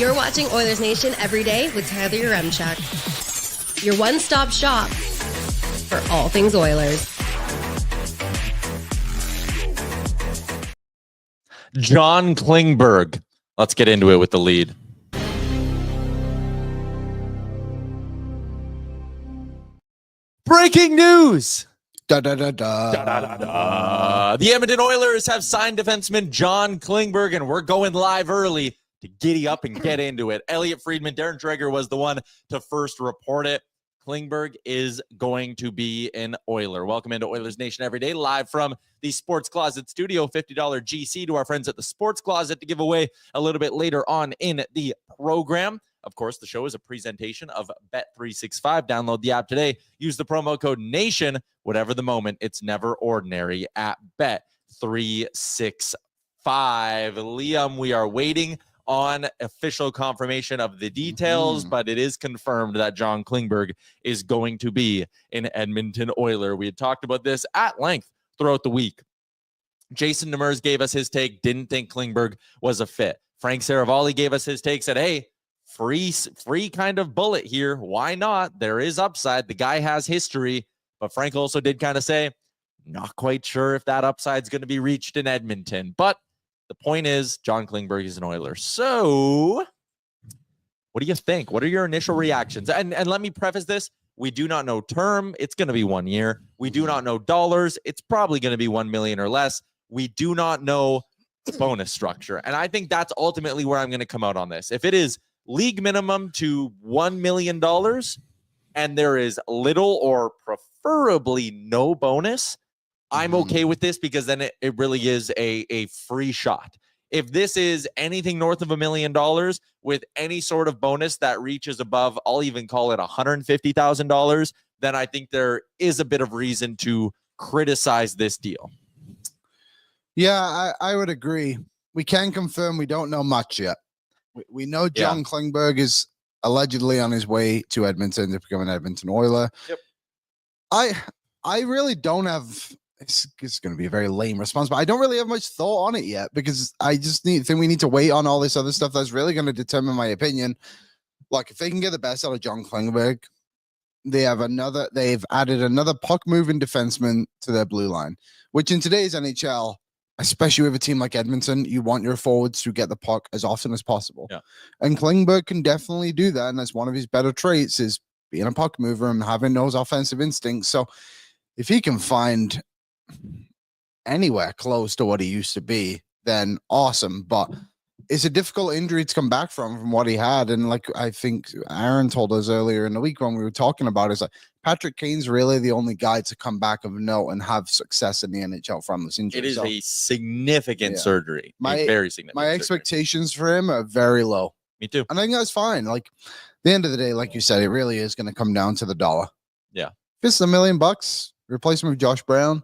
You're watching Oilers Nation every day with Tyler Yaremchuk. Your one-stop shop for all things Oilers. John Klingberg. Let's get into it with the lead. Breaking news! Da, da, da, da. Da, da, da, da. The Edmonton Oilers have signed defenseman John Klingberg, and we're going live early to giddy up and get into it. Elliot Friedman, Darren Dreger was the one to first report it. Klingberg is going to be an Oiler. Welcome into Oilers Nation every day, live from the Sports Closet studio. $50 GC to our friends at the Sports Closet to give away a little bit later on in the program. Of course, the show is a presentation of Bet365. Download the app today. Use the promo code NATION. Whatever the moment, it's never ordinary at Bet365. Liam, we are waiting on official confirmation of the details, but it is confirmed that John Klingberg is going to be an Edmonton Oiler. We had talked about this at length throughout the week. Jason Demers gave us his take, didn't think Klingberg was a fit. Frank Saravalli gave us his take, said, hey, free kind of bullet here. Why not? There is upside. The guy has history. But Frank also did kind of say, not quite sure if that upside is going to be reached in Edmonton. But the point is, John Klingberg is an Oiler. So, what do you think? What are your initial reactions? And let me preface this. We do not know term. It's going to be 1 year. We do not know dollars. It's probably going to be $1 million or less. We do not know bonus structure. And I think that's ultimately where I'm going to come out on this. If it is league minimum to $1 million and there is little or preferably no bonus, I'm okay with this because then it really is a free shot. If this is anything north of $1 million with any sort of bonus that reaches above, I'll even call it $150,000, then I think there is a bit of reason to criticize this deal. Yeah, I would agree. We can confirm we don't know much yet. We know John Klingberg is allegedly on his way to Edmonton to become an Edmonton Oiler. Yep. I really don't have... It's going to be a very lame response, but I don't really have much thought on it yet because I just think we need to wait on all this other stuff that's really going to determine my opinion. Like, if they can get the best out of John Klingberg, they've added another puck-moving defenseman to their blue line, which in today's NHL, especially with a team like Edmonton, you want your forwards to get the puck as often as possible. Yeah. And Klingberg can definitely do that, and that's one of his better traits is being a puck mover and having those offensive instincts. So if he can find anywhere close to what he used to be, then awesome. But it's a difficult injury to come back from what he had. And like I think Aaron told us earlier in the week when we were talking about it, is like Patrick Kane's really the only guy to come back of note and have success in the NHL from this injury. It is a significant surgery. Very significant. My expectations for him are very low. Me too. And I think that's fine. Like at the end of the day, like you said, it really is going to come down to the dollar. Yeah. If it's $1 million, replace him with Josh Brown.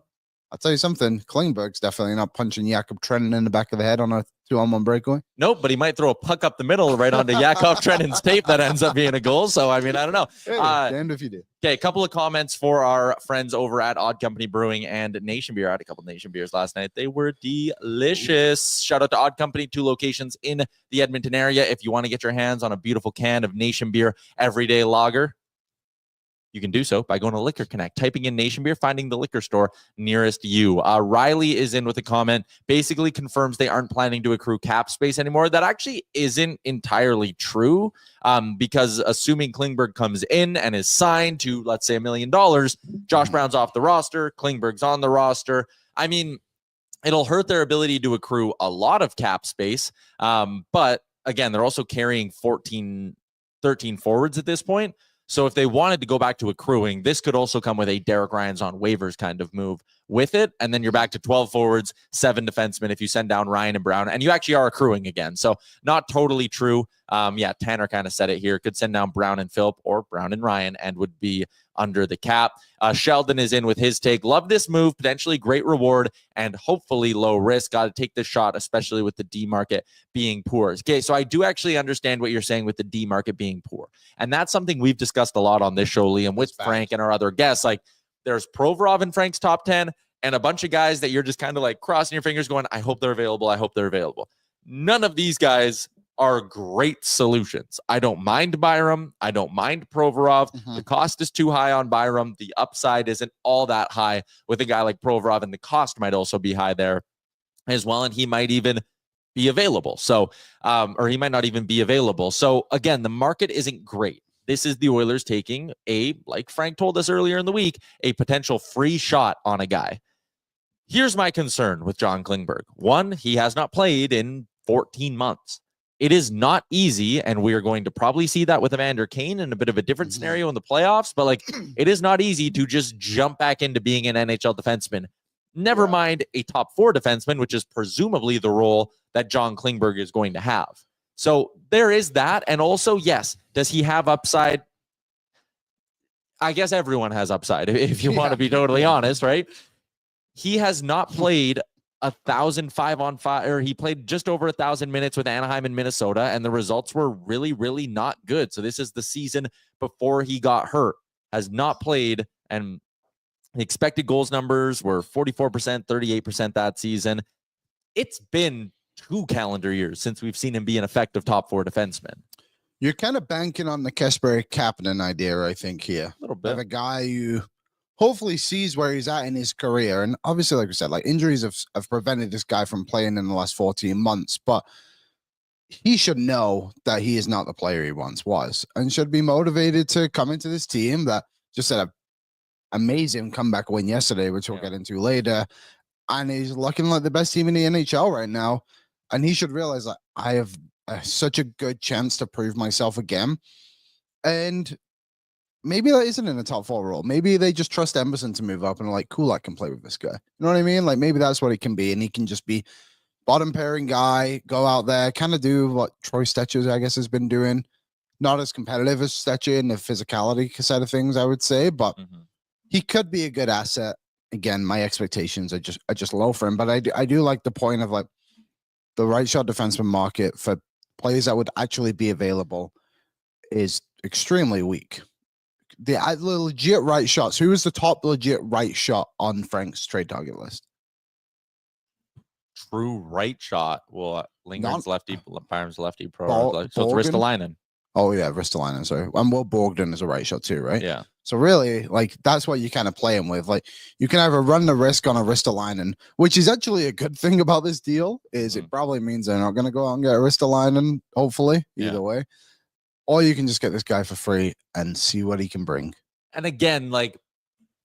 I'll tell you something, Klingberg's definitely not punching Jakob Trenton in the back of the head on a 2-on-1 breakaway. Nope, but he might throw a puck up the middle right onto Jakob Trenton's tape that ends up being a goal. So, I mean, I don't know. Hey, damned if you did. Okay, a couple of comments for our friends over at Odd Company Brewing and Nation Beer. I had a couple of Nation Beers last night. They were delicious. Shout out to Odd Company, 2 locations in the Edmonton area. If you want to get your hands on a beautiful can of Nation Beer Everyday Lager, you can do so by going to Liquor Connect, typing in Nation Beer, finding the liquor store nearest you. Riley is in with a comment, basically confirms they aren't planning to accrue cap space anymore. That actually isn't entirely true because assuming Klingberg comes in and is signed to, let's say, $1 million, Josh Brown's off the roster, Klingberg's on the roster. I mean, it'll hurt their ability to accrue a lot of cap space. But again, they're also carrying 13 forwards at this point. So if they wanted to go back to accruing, this could also come with a Derek Ryan's on waivers kind of move with it. And then you're back to 12 forwards, 7 defensemen if you send down Ryan and Brown. And you actually are accruing again. So not totally true. Tanner kind of said it here. Could send down Brown and Philp or Brown and Ryan and would be under the cap. Sheldon is in with his take. Love this move. Potentially great reward and hopefully low risk. Got to take this shot, especially with the D market being poor. Okay, so I do actually understand what you're saying with the D market being poor. And that's something we've discussed a lot on this show, Liam, with Frank and our other guests. Like, there's Provorov in Frank's top 10 and a bunch of guys that you're just kind of like crossing your fingers going, I hope they're available. I hope they're available. None of these guys are great solutions. I don't mind Byram. I don't mind Provorov. The cost is too high on Byram. The upside isn't all that high with a guy like Provorov, and the cost might also be high there as well. And he might even be available. So, or he might not even be available. So again, the market isn't great. This is the Oilers taking like Frank told us earlier in the week, a potential free shot on a guy. Here's my concern with John Klingberg. One, he has not played in 14 months. It is not easy, and we are going to probably see that with Evander Kane in a bit of a different scenario in the playoffs, but like it is not easy to just jump back into being an NHL defenseman. Never mind a top 4 defenseman, which is presumably the role that John Klingberg is going to have. So there is that. And also, yes, does he have upside? I guess everyone has upside, if you want to be totally honest, right? He has not played 1,000 5-on-5, or he played just over 1,000 minutes with Anaheim and Minnesota, and the results were really, really not good. So this is the season before he got hurt, has not played, and the expected goals numbers were 44%, 38% that season. It's been 2 calendar years since we've seen him be an effective top 4 defenseman. You're kind of banking on the Kasperi Kapanen idea, I think, here. A little bit. Of a guy who hopefully sees where he's at in his career. And obviously, like we said, like injuries have prevented this guy from playing in the last 14 months. But he should know that he is not the player he once was and should be motivated to come into this team that just had an amazing comeback win yesterday, which we'll get into later. And he's looking like the best team in the NHL right now. And he should realize that I have such a good chance to prove myself again. And maybe that isn't in a top 4 role. Maybe they just trust Emerson to move up and are like, cool, I can play with this guy. You know what I mean? Like maybe that's what he can be. And he can just be bottom pairing guy, go out there, kind of do what Troy Stetcher, I guess, has been doing. Not as competitive as Stetcher in the physicality side of things, I would say, but he could be a good asset. Again, my expectations are just low for him, but I do like the point of like the right shot defenseman market for players that would actually be available is extremely weak. The legit right shots. Who is the top legit right shot on Frank's trade target list? True right shot. Well, Lindgren's lefty, Byram's lefty, so it's Borgen? Ristolainen. Oh yeah, Ristolainen. Sorry, and Will Bogdan is a right shot too, right? Yeah. So really, like that's what you kind of play him with. Like you can either run the risk on a Ristolainen, which is actually a good thing about this deal, is it probably means they're not going to go out and get a Ristolainen. Hopefully, either way, or you can just get this guy for free and see what he can bring. And again, like,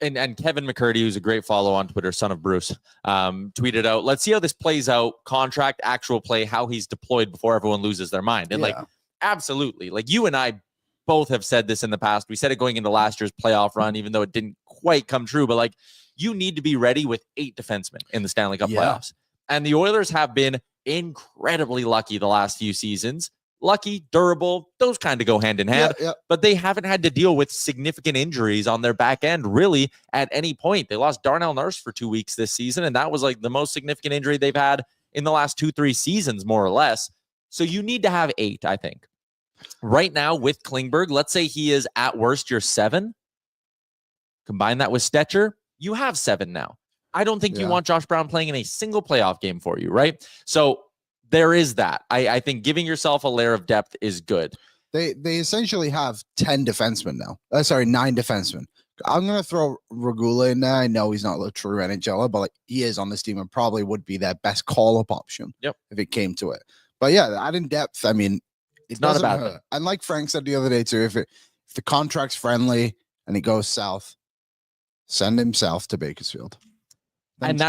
and Kevin McCurdy, who's a great follow on Twitter, son of Bruce, tweeted out, "Let's see how this plays out. Contract, actual play, how he's deployed before everyone loses their mind." And like, absolutely, like you and I both have said this in the past. We said it going into last year's playoff run, even though it didn't quite come true. But like, you need to be ready with 8 defensemen in the Stanley Cup playoffs. And the Oilers have been incredibly lucky the last few seasons. Lucky, durable, those kind of go hand in hand. But they haven't had to deal with significant injuries on their back end, really, at any point. They lost Darnell Nurse for 2 weeks this season, and that was like the most significant injury they've had in the last 2-3 seasons, more or less. So you need to have 8, I think. Right now with Klingberg, let's say he is at worst your 7. Combine that with Stetcher, you have 7 now. I don't think you want Josh Brown playing in a single playoff game for you, right? So there is that. I think giving yourself a layer of depth is good. They essentially have 10 defensemen now. 9 defensemen. I'm going to throw Regula in there. I know he's not a true NHLer, but like he is on this team and probably would be their best call-up option if it came to it. But yeah, adding depth, I mean, it's not a bad thing. And like Frank said the other day too, if the contract's friendly and it goes south, send him south to Bakersfield. Thanks,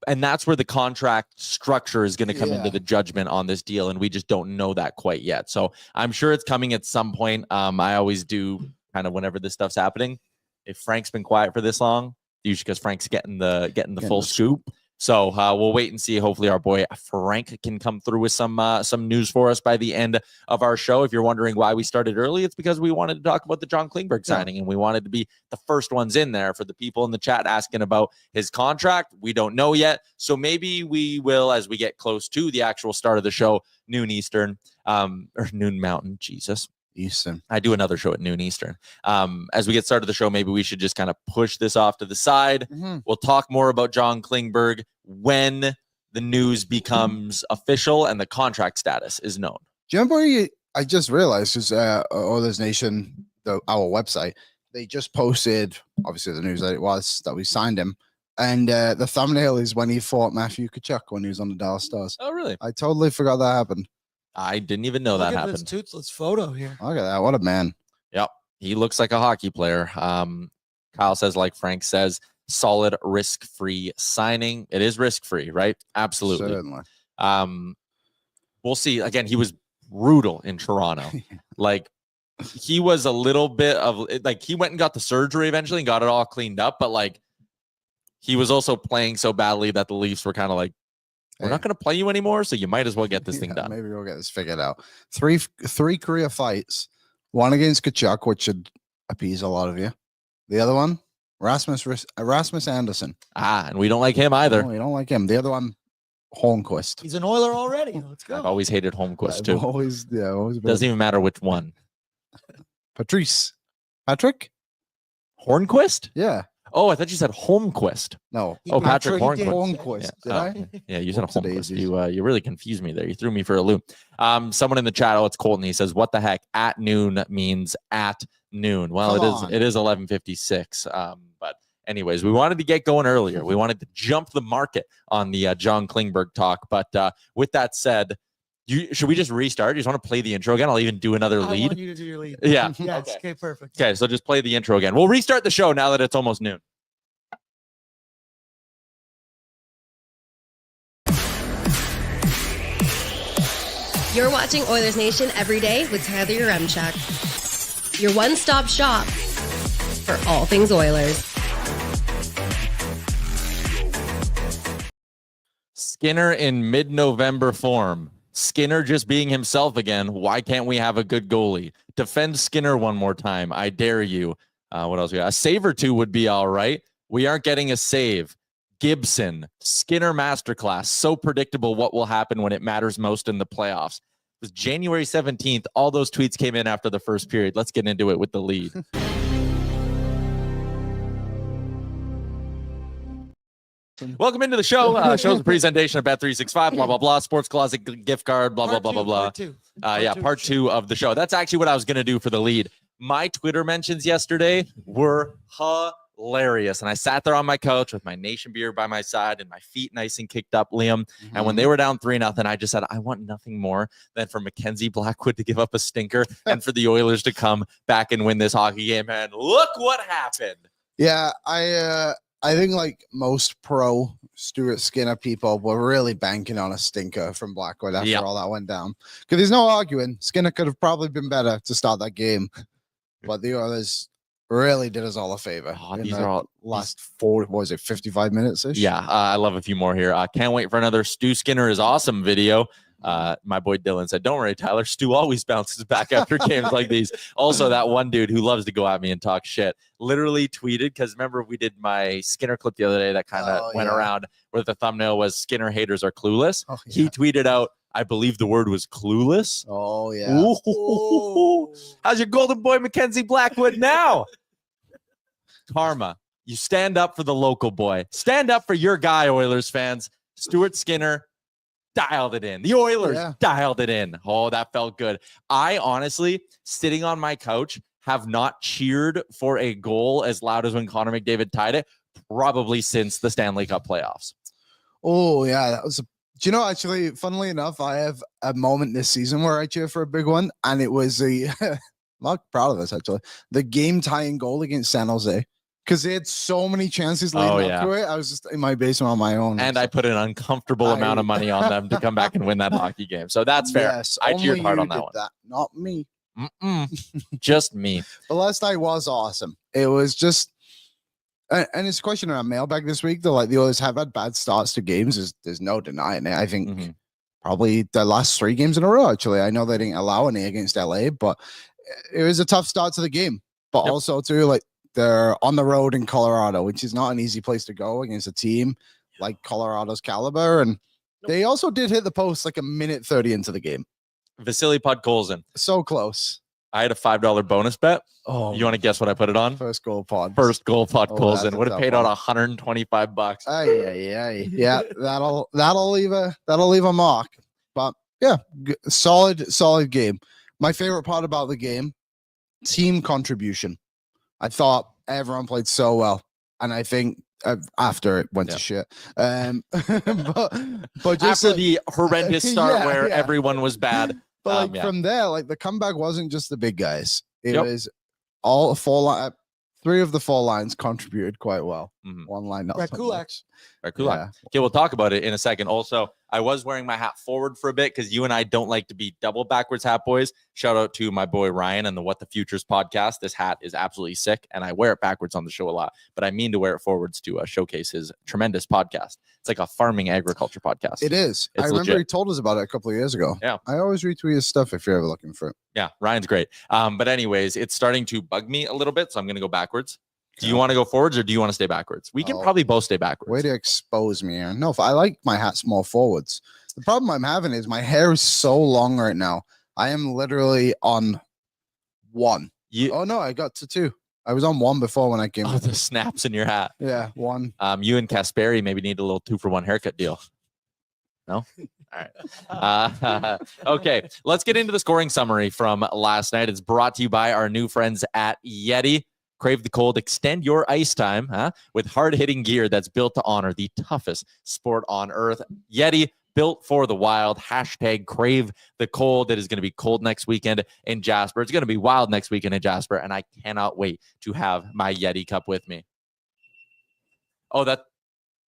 and that's where the contract structure is going to come into the judgment on this deal, and we just don't know that quite yet. So I'm sure it's coming at some point. I always do kind of whenever this stuff's happening. If Frank's been quiet for this long, usually because Frank's getting the full scoop. So we'll wait and see. Hopefully our boy Frank can come through with some news for us by the end of our show. If you're wondering why we started early, it's because we wanted to talk about the John Klingberg signing, and we wanted to be the first ones in there. For the people in the chat asking about his contract, we don't know yet. So maybe we will, as we get close to the actual start of the show, noon Eastern, or noon Mountain, Jesus. Eastern. I do another show at noon Eastern. As we get started the show, maybe we should just kind of push this off to the side. We'll talk more about John Klingberg when the news becomes official and the contract status is known. Do you remember I just realized because Oilersnation, our website, they just posted obviously the news that it was that we signed him, and the thumbnail is when he fought Matthew Tkachuk when he was on the Dallas Stars. Oh, really? I totally forgot that happened. I didn't even know that happened. Look at this toothless photo here. Look at that! What a man. Yep, he looks like a hockey player. Kyle says, like Frank says, solid risk-free signing. It is risk-free, right? Absolutely. Certainly. We'll see. Again, he was brutal in Toronto. Like, he was a little bit of like, he went and got the surgery eventually and got it all cleaned up, but like, he was also playing so badly that the Leafs were kind of like, we're not going to play you anymore, so you might as well get this thing done. Maybe we'll get this figured out. Three career fights, one against Tkachuk, which should appease a lot of you. The other one, Rasmus Anderson. And we don't like him either. No, we don't like him. The other one, Holmquist. He's an Oiler already. Let's go. I've always hated Holmquist too. Always Doesn't even matter which one. Patrick? Hornquist? Yeah. Oh, I thought you said Holmquist. No. Oh, Patrick Hornquist. Hornquist. Yeah. Did I? Yeah, you said Whoopsie Holmquist. daisies. You really confused me there. You threw me for a loop. Someone in the chat, it's Colton. He says, "What the heck? At noon means at noon." Well, it is 11:56. But anyways, we wanted to get going earlier. We wanted to jump the market on the John Klingberg talk. But with that said, should we just restart? You just want to play the intro again? I'll even do another lead. I want you to do your lead. Yeah. Yes. Okay, perfect. Okay, so just play the intro again. We'll restart the show now that it's almost noon. You're watching Oilers Nation every day with Tyler Yaremchuk. Your one-stop shop for all things Oilers. Skinner in mid-November form. Skinner just being himself again. Why can't we have a good goalie? Defend Skinner one more time. I dare you. What else we got? A save or two would be all right. We aren't getting a save. Gibson, Skinner masterclass. So predictable what will happen when it matters most in the playoffs. It was January 17th. All those tweets came in after the first period. Let's get into it with the lead. Welcome into the show. Show's a presentation of Bet365, blah, blah, blah. Sports Closet gift card, blah, blah, blah, blah, blah. Part two of the show. That's actually what I was going to do for the lead. My Twitter mentions yesterday were hilarious. And I sat there on my couch with my Nation beer by my side and my feet nice and kicked up, Liam. Mm-hmm. And when they were down 3-0, I just said, I want nothing more than for Mackenzie Blackwood to give up a stinker and for the Oilers to come back and win this hockey game. And look what happened. Yeah, I think like most pro Stuart Skinner people were really banking on a stinker from Blackwood after all that went down. Because there's no arguing. Skinner could have probably been better to start that game. But the Oilers really did us all a favor. These are all last 55 minutes ish? Yeah, I love a few more here. Can't wait for another Stu Skinner is awesome video. My boy Dylan said, "Don't worry, Tyler. Stu always bounces back after games like these." Also, that one dude who loves to go at me and talk shit literally tweeted, because remember we did my Skinner clip the other day that kind of went around where the thumbnail was "Skinner haters are clueless." Oh, yeah. He tweeted out, I believe the word was clueless. Oh, yeah. Ooh. How's your golden boy, Mackenzie Blackwood, now? Karma. You stand up for the local boy. Stand up for your guy, Oilers fans. Stuart Skinner dialed it in. The Oilers dialed it in. Oh, that felt good. I honestly, sitting on my couch, have not cheered for a goal as loud as when Connor McDavid tied it, probably since the Stanley Cup playoffs. Oh, yeah. That was do you know, actually, funnily enough, I have a moment this season where I cheer for a big one, and it was I'm not proud of this, actually, the game-tying goal against San Jose. Because they had so many chances leading up to it. I was just in my basement on my own. And I put an uncomfortable amount of money on them to come back and win that hockey game. So that's fair. Yes, I cheered hard on that one. Not me. Just me. The last night was awesome. It was just, and it's a question around mailbag this week. Though, like the Oilers have had bad starts to games. There's no denying it. I think probably the last 3 games in a row, actually. I know they didn't allow any against LA, but it was a tough start to the game. But also, too, like, they're on the road in Colorado, which is not an easy place to go against a team like Colorado's caliber. And they also did hit the post like a minute 30 into the game. Vasily Podkolzin. So close. I had a $5 bonus bet. Oh, you want to guess what I put it on? First goal pod. Podkolzin. Would have paid out $125. Yeah, that'll leave a mark. But Solid game. My favorite part about the game, team contribution. I thought everyone played so well, and I think after it went to shit. But just after the horrendous start where yeah. everyone was bad. But from there, like the comeback wasn't just the big guys. It Yep. was all three of the four lines contributed quite well. Mhm. One line, not so Kulak. much. Right, cool. Yeah. Okay, we'll talk about it in a second. Also, I was wearing my hat forward for a bit because you and I don't like to be double backwards hat boys. Shout out to my boy Ryan and the What the Futures podcast. This hat is absolutely sick, and I wear it backwards on the show a lot, but I mean to wear it forwards to showcase his tremendous podcast. It's like a farming agriculture podcast. It is. It's I remember legit. he told us about it a couple of years ago. Yeah. I always retweet his stuff if you're ever looking for it. Yeah, Ryan's great. But anyways, it's starting to bug me a little bit, so I'm going to go backwards. Do you want to go forwards or do you want to stay backwards? We can probably both stay backwards. Way to expose me, Aaron. No, I like my hats more forwards. The problem I'm having is my hair is so long right now. I am literally on one. Oh no, I got to two. I was on one before when I came. Oh, the snaps in your hat. Yeah, one. You and Kasperi maybe need a little 2-for-1 haircut deal. No? All right. Okay, let's get into the scoring summary from last night. It's brought to you by our new friends at Yeti. Crave the cold, extend your ice time with hard-hitting gear that's built to honor the toughest sport on earth. Yeti, built for the wild. Hashtag crave the cold. It is going to be cold next weekend in Jasper. It's going to be wild next weekend in Jasper, and I cannot wait to have my Yeti cup with me. Oh,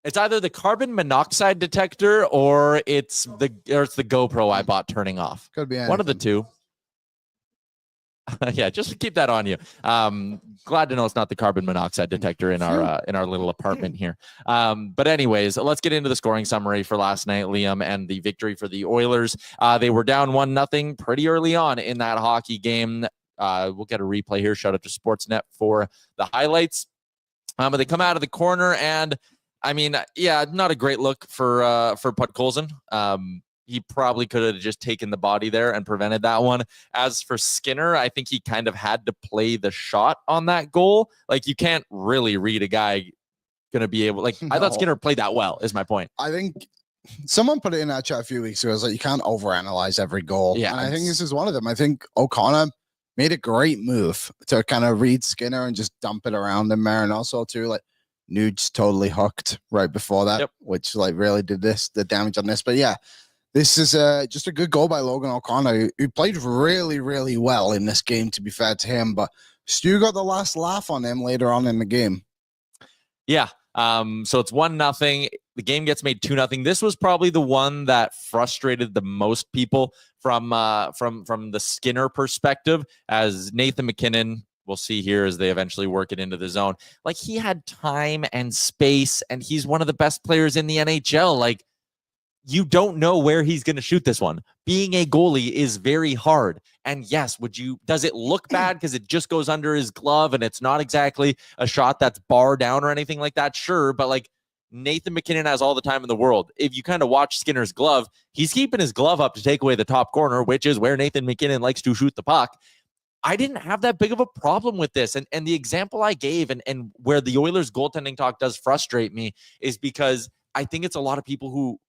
it's either the carbon monoxide detector or it's the GoPro I bought turning off. Could be anything. One of the two. Yeah, just keep that on you. Glad to know it's not the carbon monoxide detector in our little apartment here. But anyways, let's get into the scoring summary for last night, Liam, and the victory for the Oilers. They were down 1-0 pretty early on in that hockey game. We'll get a replay here. Shout out to Sportsnet for the highlights. But they come out of the corner, and I mean, yeah, not a great look for Podkolzin. He probably could have just taken the body there and prevented that one. As for Skinner, I think he kind of had to play the shot on that goal. Like, you can't really read a guy going to be able, like, no. I thought Skinner played that well, is my point. I think someone put it in that chat a few weeks ago. It was like, you can't overanalyze every goal. Yeah. And I think this is one of them. I think O'Connor made a great move to kind of read Skinner and just dump it around him there. And also, too, like, Nuge totally hooked right before that, which, like, really did the damage on this. But, yeah. This is just a good goal by Logan O'Connor, who played really, really well in this game, to be fair to him. But Stu got the last laugh on him later on in the game. Yeah. So it's 1-0. The game gets made 2-0. This was probably the one that frustrated the most people from the Skinner perspective, as Nathan MacKinnon, we'll see here as they eventually work it into the zone. Like, he had time and space, and he's one of the best players in the NHL. Like, you don't know where he's going to shoot this one. Being a goalie is very hard. And yes, does it look bad because it just goes under his glove and it's not exactly a shot that's bar down or anything like that? Sure. But like, Nathan MacKinnon has all the time in the world. If you kind of watch Skinner's glove, he's keeping his glove up to take away the top corner, which is where Nathan MacKinnon likes to shoot the puck. I didn't have that big of a problem with this. And the example I gave and where the Oilers goaltending talk does frustrate me is because I think it's a lot of people who,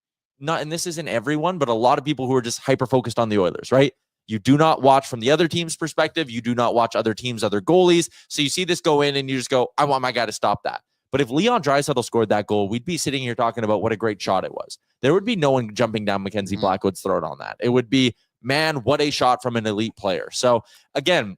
and this isn't everyone, but a lot of people who are just hyper-focused on the Oilers, right? You do not watch from the other team's perspective. You do not watch other teams, other goalies. So you see this go in and you just go, I want my guy to stop that. But if Leon Draisaitl scored that goal, we'd be sitting here talking about what a great shot it was. There would be no one jumping down Mackenzie Blackwood's throat on that. It would be, man, what a shot from an elite player. So again,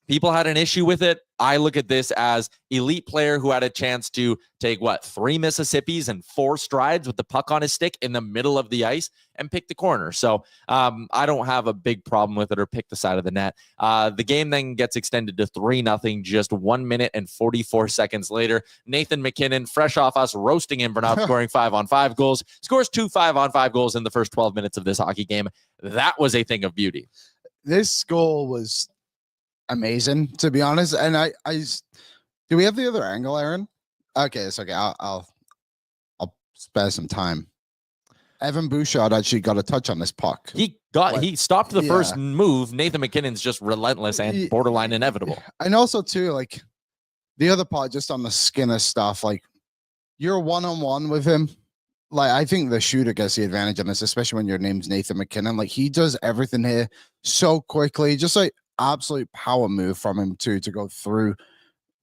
people had an issue with it. I look at this as elite player who had a chance to take 3 Mississippis and 4 strides with the puck on his stick in the middle of the ice and pick the corner. So I don't have a big problem with it or pick the side of the net. The game then gets extended to 3-0 just 1 minute and 44 seconds later. Nathan MacKinnon, fresh off us roasting him for not scoring 5-on-5 goals, scores 2 5-on-5 goals in the first 12 minutes of this hockey game. That was a thing of beauty. This goal was amazing, to be honest. And I do we have the other angle, Aaron? Okay, it's okay. I'll spare some time. Evan Bouchard actually got a touch on this puck. He stopped the first move. Nathan MacKinnon's just relentless and borderline inevitable. And also too, like, the other part, just on the Skinner stuff, like, you're one-on-one with him like I think the shooter gets the advantage on this, especially when your name's Nathan McKinnon. Like he does everything here so quickly, just like absolute power move from him too to go through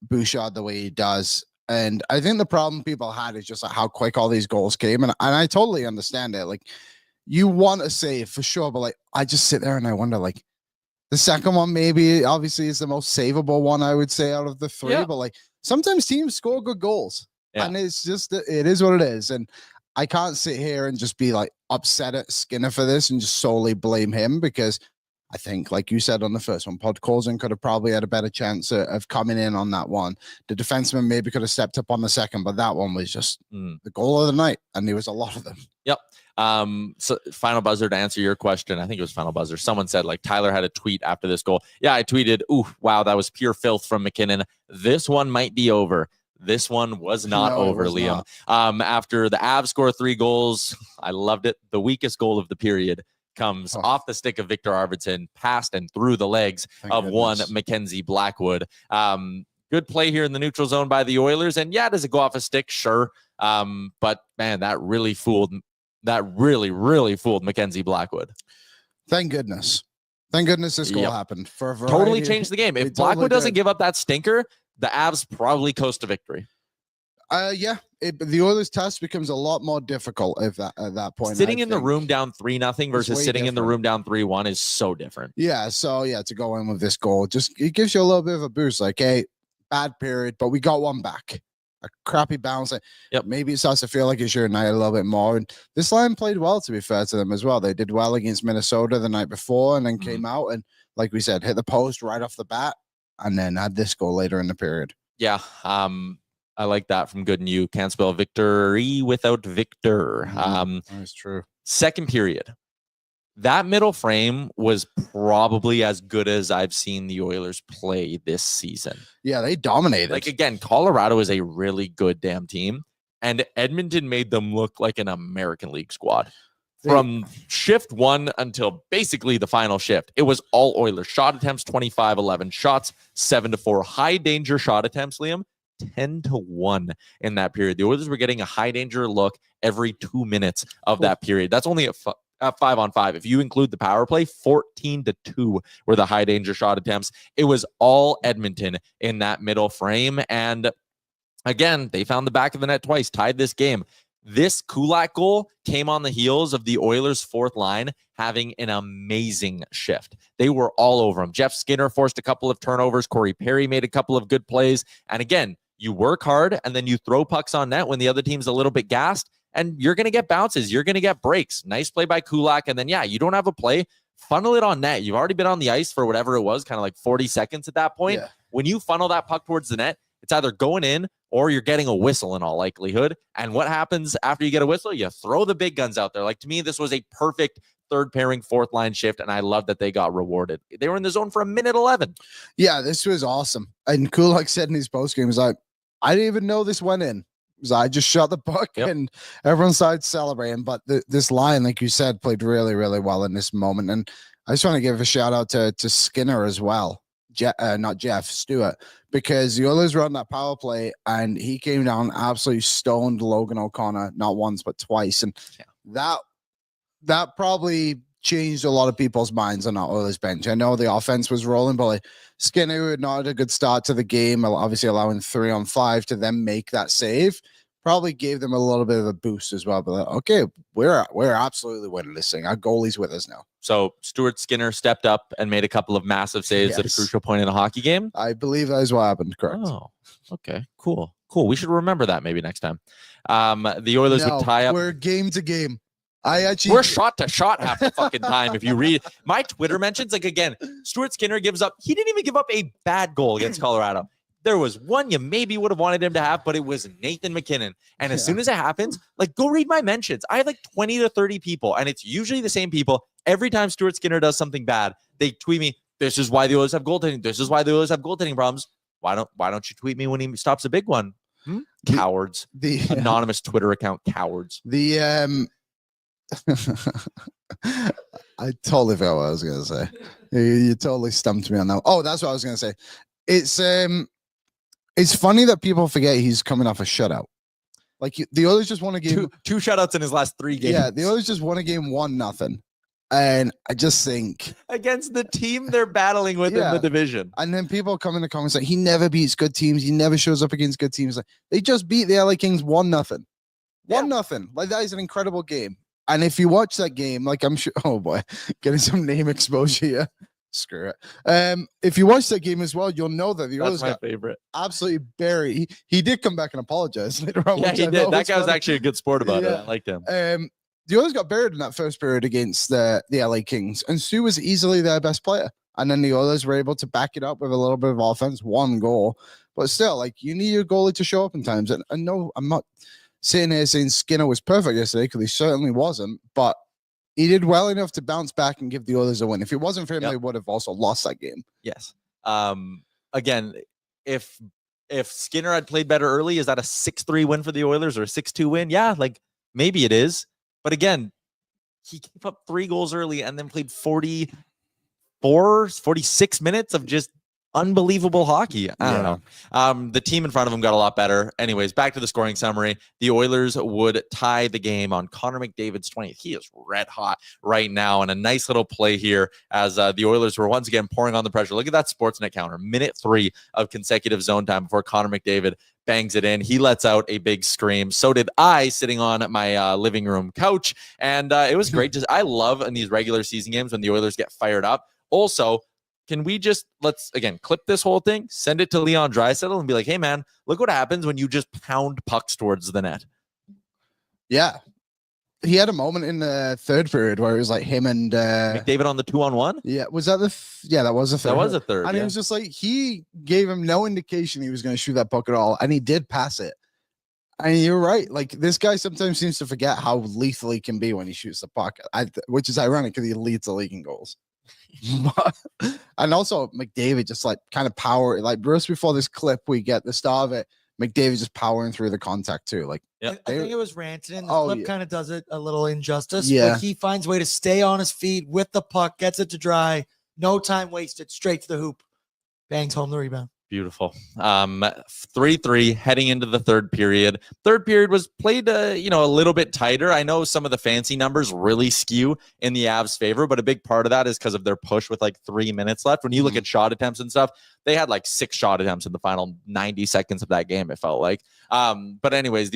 Bouchard the way he does. And I think the problem people had is just like how quick all these goals came, and I totally understand it. Like you want to save for sure, but like I just sit there and I wonder like. The second one maybe obviously is the most savable one I would say out of the three, but like sometimes teams score good goals and it's just, it is what it is. And I can't sit here and just be like upset at Skinner for this and just solely blame him because I think, like you said on the first one, Podkolzin could have probably had a better chance of coming in on that one. The defenseman maybe could have stepped up on the second, but that one was just the goal of the night, and there was a lot of them. Yep. So final buzzer to answer your question. I think it was final buzzer. Someone said like Tyler had a tweet after this goal. Yeah, I tweeted, "Ooh, wow, that was pure filth from McKinnon. This one might be over." This one was not over, Liam. Not. After the Avs score 3 goals, I loved it. The weakest goal of the period comes off the stick of Victor Arvidsson, past and through the legs of one Mackenzie Blackwood. Good play here in the neutral zone by the Oilers. And yeah, does it go off a stick? Sure. But man, that really fooled Mackenzie Blackwood. Thank goodness. Thank goodness this goal happened. For a variety. Totally changed the game. If Blackwood doesn't give up that stinker, the Avs probably coast to victory. The Oilers' test becomes a lot more difficult if that at that point. Sitting in the room down 3-0 versus sitting in the room down 3-1 is so different. Yeah, so to go in with this goal, just it gives you a little bit of a boost. Like, hey, bad period, but we got one back. A crappy bounce. Maybe it starts to feel like it's your night a little bit more. And this line played well, to be fair to them as well. They did well against Minnesota the night before, and then came out and, like we said, hit the post right off the bat, and then had this goal later in the period. Yeah. I like that from Good and You. Can't spell victory without Victor. That's true. Second period. That middle frame was probably as good as I've seen the Oilers play this season. Yeah, they dominated. Like, again, Colorado is a really good damn team, and Edmonton made them look like an American League squad. From shift 1 until basically the final shift, it was all Oilers. Shot attempts, 25-11. Shots, 7-4. High danger shot attempts, Liam, 10-1 in that period. The Oilers were getting a high danger look every 2 minutes of that period. That's only a 5-on-5. If you include the power play, 14-2 were the high danger shot attempts. It was all Edmonton in that middle frame. And again, they found the back of the net twice, tied this game. This Kulak goal came on the heels of the Oilers' fourth line having an amazing shift. They were all over him. Jeff Skinner forced a couple of turnovers. Corey Perry made a couple of good plays. And again, you work hard and then you throw pucks on net when the other team's a little bit gassed, and you're going to get bounces. You're going to get breaks. Nice play by Kulak. And then, you don't have a play. Funnel it on net. You've already been on the ice for whatever it was, kind of like 40 seconds at that point. Yeah. When you funnel that puck towards the net, it's either going in or you're getting a whistle in all likelihood. And what happens after you get a whistle? You throw the big guns out there. Like, to me, this was a perfect third pairing, fourth line shift, and I love that they got rewarded. They were in the zone for a minute 11. Yeah, this was awesome. And Kulak said in his postgame, he was like, I didn't even know this went in. I just shot the puck and everyone started celebrating. But this line, like you said, played really, really well in this moment. And I just want to give a shout out to Skinner as well. Not Jeff, Stuart, because the Oilers were on that power play and he came down, absolutely stoned Logan O'Connor, not once, but twice. And that probably changed a lot of people's minds on our Oilers bench. I know the offense was rolling, but like Skinner, who had not had a good start to the game, obviously allowing 3-on-5 to then make that save, probably gave them a little bit of a boost as well. But like, okay, we're absolutely winning this thing. Our goalie's with us now. So Stuart Skinner stepped up and made a couple of massive saves at a crucial point in a hockey game. I believe that is what happened. Correct. Oh, okay, cool. We should remember that maybe next time. The Oilers would tie up. We're game to game. We're shot to shot half the fucking time. If you read my Twitter mentions, like, again, Stuart Skinner gives up. He didn't even give up a bad goal against Colorado. There was one you maybe would have wanted him to have, but it was Nathan McKinnon. And as soon as it happens, like, go read my mentions. I have like 20 to 30 people, and it's usually the same people. Every time Stuart Skinner does something bad, they tweet me, this is why the Oilers have goaltending. This is why the Oilers have goaltending problems. Why don't you tweet me when he stops a big one? Cowards. The anonymous Twitter account cowards. I totally forgot what I was going to say. You totally stumped me on that. Oh, that's what I was going to say. It's funny that people forget he's coming off a shutout. Like the Oilers just won a game. Two shutouts in his last 3 games. Yeah, the Oilers just won a game 1-0. And I just think against the team they're battling with in the division. And then people come in the comments like, he never beats good teams. He never shows up against good teams. Like, they just beat the LA Kings 1-0. 1-0. Like, that is an incredible game. And if you watch that game, like, I'm sure, oh boy, getting some name exposure here. Screw it. If you watch that game as well, you'll know that the Oilers got favorite. Absolutely buried. He did come back and apologize later on. Yeah, he did. That guy was actually a good sport about it. I liked him. The Oilers got buried in that first period against the LA Kings, and Stu was easily their best player. And then the Oilers were able to back it up with a little bit of offense, 1 goal. But still, like, you need your goalie to show up in times. And no, I'm not sitting here saying Skinner was perfect yesterday, because he certainly wasn't. But he did well enough to bounce back and give the Oilers a win. If it wasn't for him, they would have also lost that game. Yes. Again, if Skinner had played better early, is that a 6-3 win for the Oilers or a 6-2 win? Yeah, like, maybe it is. But again, he gave up 3 goals early and then played 46 minutes of just unbelievable hockey. I don't know. The team in front of him got a lot better. Anyways, back to the scoring summary. The Oilers would tie the game on Connor McDavid's 20th. He is red hot right now, and a nice little play here as the Oilers were once again pouring on the pressure. Look at that Sportsnet counter. Minute 3 of consecutive zone time before Connor McDavid bangs it in. He lets out a big scream. So did I, sitting on my living room couch. And it was great. I love in these regular season games when the Oilers get fired up. Also, can we just, let's, again, clip this whole thing, send it to Leon Draisaitl and be like, hey, man, look what happens when you just pound pucks towards the net. Yeah. He had a moment in the third period where it was like him and McDavid on the 2-on-1. Yeah, was that that was a third. That was a third. And it was just like he gave him no indication he was going to shoot that puck at all, and he did pass it. And you're right. Like, this guy sometimes seems to forget how lethal he can be when he shoots the puck, which is ironic because he leads the league in goals. And also McDavid just like kind of power, like just before this clip we get the start of it, McDavid just powering through the contact too. Like, I think it was Rantanen. The clip kind of does it a little injustice. Yeah, but he finds a way to stay on his feet with the puck, gets it to dry, no time wasted, straight to the hoop, bangs home the rebound. Beautiful. 3-3 heading into the third period. Third period was played, a little bit tighter. I know some of the fancy numbers really skew in the Avs' favor, but a big part of that is because of their push with like 3 minutes left. When you look at shot attempts and stuff, they had like 6 shot attempts in the final 90 seconds of that game, it felt like. But anyways,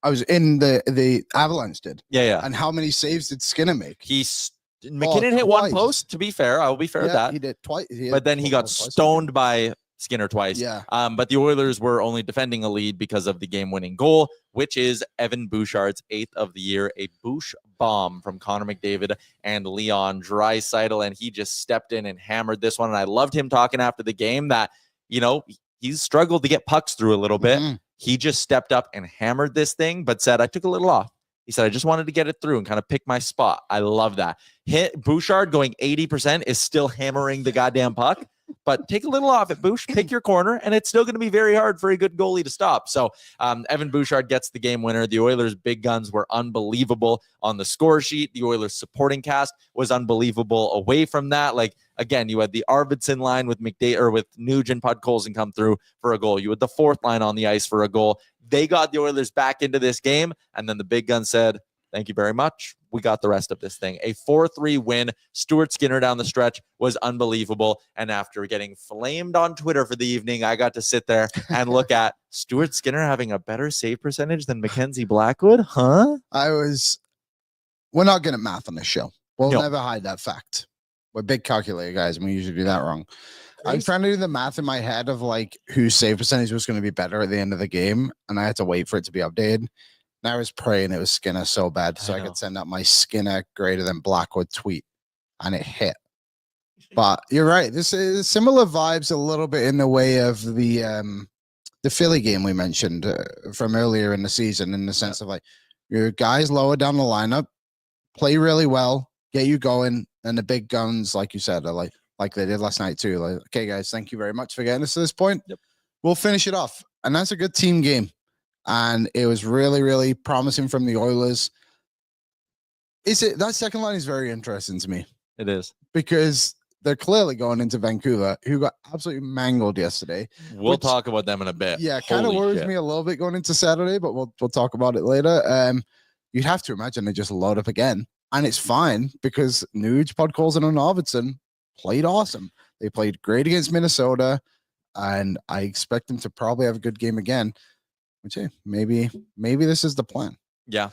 I was in the Avalanche did. Yeah. And how many saves did Skinner make? McKinnon hit one post, to be fair. I will be fair at that. He did twice. But then he got stoned by Skinner twice. Yeah. But the Oilers were only defending a lead because of the game-winning goal, which is Evan Bouchard's 8th of the year, a Bouch bomb from Connor McDavid and Leon Draisaitl, and he just stepped in and hammered this one. And I loved him talking after the game that, he's struggled to get pucks through a little bit. Mm-hmm. He just stepped up and hammered this thing, but said, I took a little off. He said, I just wanted to get it through and kind of pick my spot. I love that. Bouchard going 80% is still hammering the goddamn puck. But take a little off it, Bouch. Pick your corner, and it's still going to be very hard for a good goalie to stop. So Evan Bouchard gets the game winner. The Oilers' big guns were unbelievable on the score sheet. The Oilers' supporting cast was unbelievable away from that. Like, again, you had the Arvidsson line with with Nugent, Podkolzin come through for a goal. You had the fourth line on the ice for a goal. They got the Oilers back into this game, and then the big gun said, thank you very much. We got the rest of this thing. A 4-3 win. Stuart Skinner down the stretch was unbelievable. And after getting flamed on Twitter for the evening, I got to sit there and look at Stuart Skinner having a better save percentage than Mackenzie Blackwood. Huh? We're not good at math on this show. We'll never hide that fact. We're big calculator guys, and we usually do that wrong. I'm trying to do the math in my head of like whose save percentage was going to be better at the end of the game, and I had to wait for it to be updated. And I was praying it was Skinner so bad so I could send out my Skinner greater than Blackwood tweet, and it hit. But you're right. This is similar vibes a little bit in the way of the Philly game we mentioned from earlier in the season, in the sense of like your guys lower down the lineup, play really well, get you going, and the big guns, like you said, are like they did last night too. Like, okay, guys, thank you very much for getting us to this point. Yep. We'll finish it off, and that's a good team game. And it was really, really promising from the Oilers. That second line is very interesting to me. It is. Because they're clearly going into Vancouver, who got absolutely mangled yesterday. We'll talk about them in a bit. Yeah, kind of Holy worries shit. me a little bit going into Saturday, but we'll talk about it later. You'd have to imagine they just load up again, and it's fine because Nuge, Podkolzin, and Arvidsson played awesome. They played great against Minnesota, and I expect them to probably have a good game again. Which, hey, maybe this is the plan. Yeah.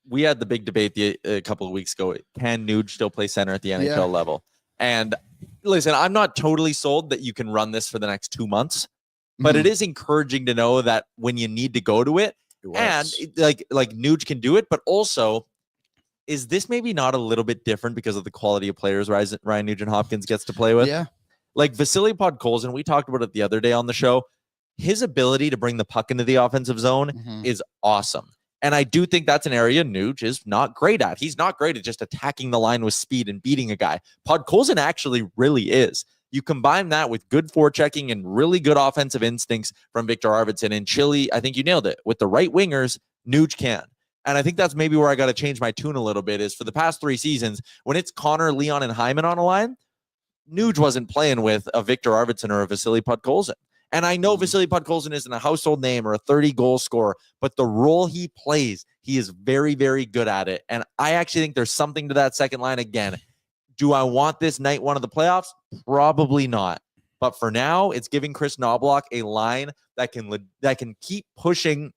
We had the big debate a couple of weeks ago. Can Nuge still play center at the NHL level? And listen, I'm not totally sold that you can run this for the next 2 months, but it is encouraging to know that when you need to go to it, and like Nuge can do it, but also, is this maybe not a little bit different because of the quality of players Ryan Nugent-Hopkins gets to play with? Yeah. Like Vasily Podkolzin, we talked about it the other day on the show. His ability to bring the puck into the offensive zone is awesome. And I do think that's an area Nuge is not great at. He's not great at just attacking the line with speed and beating a guy. Podkolzin actually really is. You combine that with good forechecking and really good offensive instincts from Victor Arvidsson and Chile. I think you nailed it. With the right wingers, Nuge can. And I think that's maybe where I got to change my tune a little bit is for the past 3 seasons, when it's Connor, Leon, and Hyman on a line, Nuge wasn't playing with a Victor Arvidsson or a Vasily Podkolzin. And I know Vasily Podkolzin isn't a household name or a 30-goal scorer, but the role he plays, he is very, very good at it. And I actually think there's something to that second line again. Do I want this night one of the playoffs? Probably not. But for now, it's giving Chris Knobloch a line that can keep pushing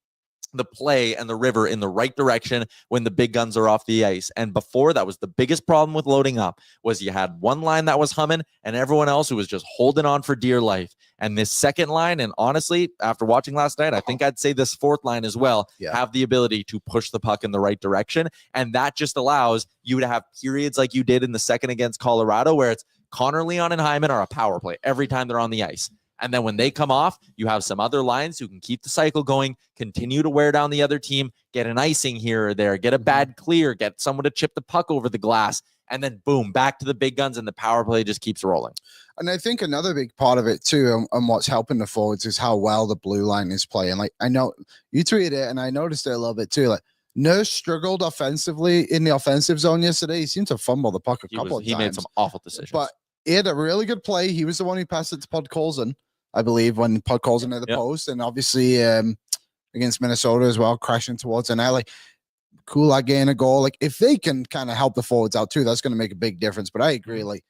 the play and the river in the right direction when the big guns are off the ice. And before, that was the biggest problem with loading up, was you had one line that was humming and everyone else who was just holding on for dear life. And this second line, and honestly, after watching last night, I think I'd say this fourth line as well, have the ability to push the puck in the right direction. And that just allows you to have periods like you did in the second against Colorado, where it's Connor, Leon, and Hyman are a power play every time they're on the ice. And then when they come off, you have some other lines who can keep the cycle going, continue to wear down the other team, get an icing here or there, get a bad clear, get someone to chip the puck over the glass, and then boom, back to the big guns, and the power play just keeps rolling. And I think another big part of it too, and what's helping the forwards, is how well the blue line is playing. Like, I know you tweeted it, and I noticed it a little bit too. Like, Nurse struggled offensively in the offensive zone yesterday. He seemed to fumble the puck a couple of times. He made some awful decisions. But he had a really good play. He was the one who passed it to Podkolzin, I believe, when Podkolzin at the post, and obviously against Minnesota as well, crashing towards an alley. Kulak getting a goal. Like, if they can kind of help the forwards out too, that's going to make a big difference. But I agree, like,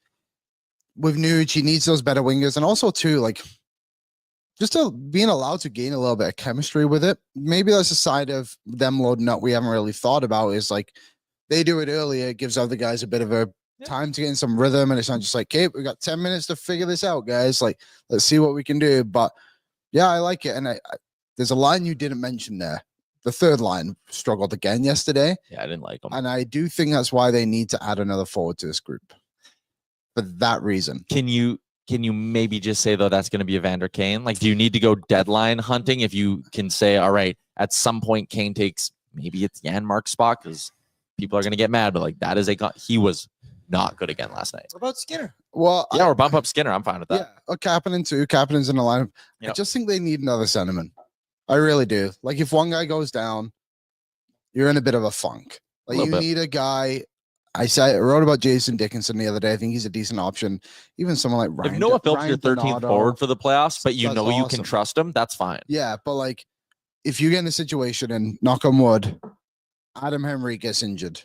with Nuge, he needs those better wingers, and also too, like, just being allowed to gain a little bit of chemistry with it. Maybe that's a side of them loading up we haven't really thought about, is like, they do it earlier, it gives other guys a bit of a time to get in some rhythm, and it's not just like, okay, we got 10 minutes to figure this out, guys. Like, let's see what we can do. But yeah, I like it. And I there's a line you didn't mention there. The third line struggled again yesterday. Yeah, I didn't like them. And I do think that's why they need to add another forward to this group. For that reason. Can you maybe just say, though, that's going to be Evander Kane? Like, do you need to go deadline hunting if you can say, all right, at some point Kane takes, maybe it's Janmark's spot, because people are going to get mad, but like, that is he was not good again last night. What about Skinner? Well, yeah, or bump up Skinner. I'm fine with that. Yeah, Kapanen's in the lineup. Yep. I just think they need another centerman. I really do. Like, if one guy goes down, you're in a bit of a funk. Like, you need a guy. I wrote about Jason Dickinson the other day. I think he's a decent option. Even someone like Ryan. If Noah Phillips your 13th Donato, forward for the playoffs, but you know awesome. You can trust him, that's fine. Yeah, but like, if you get in a situation and, knock on wood, Adam Henry gets injured,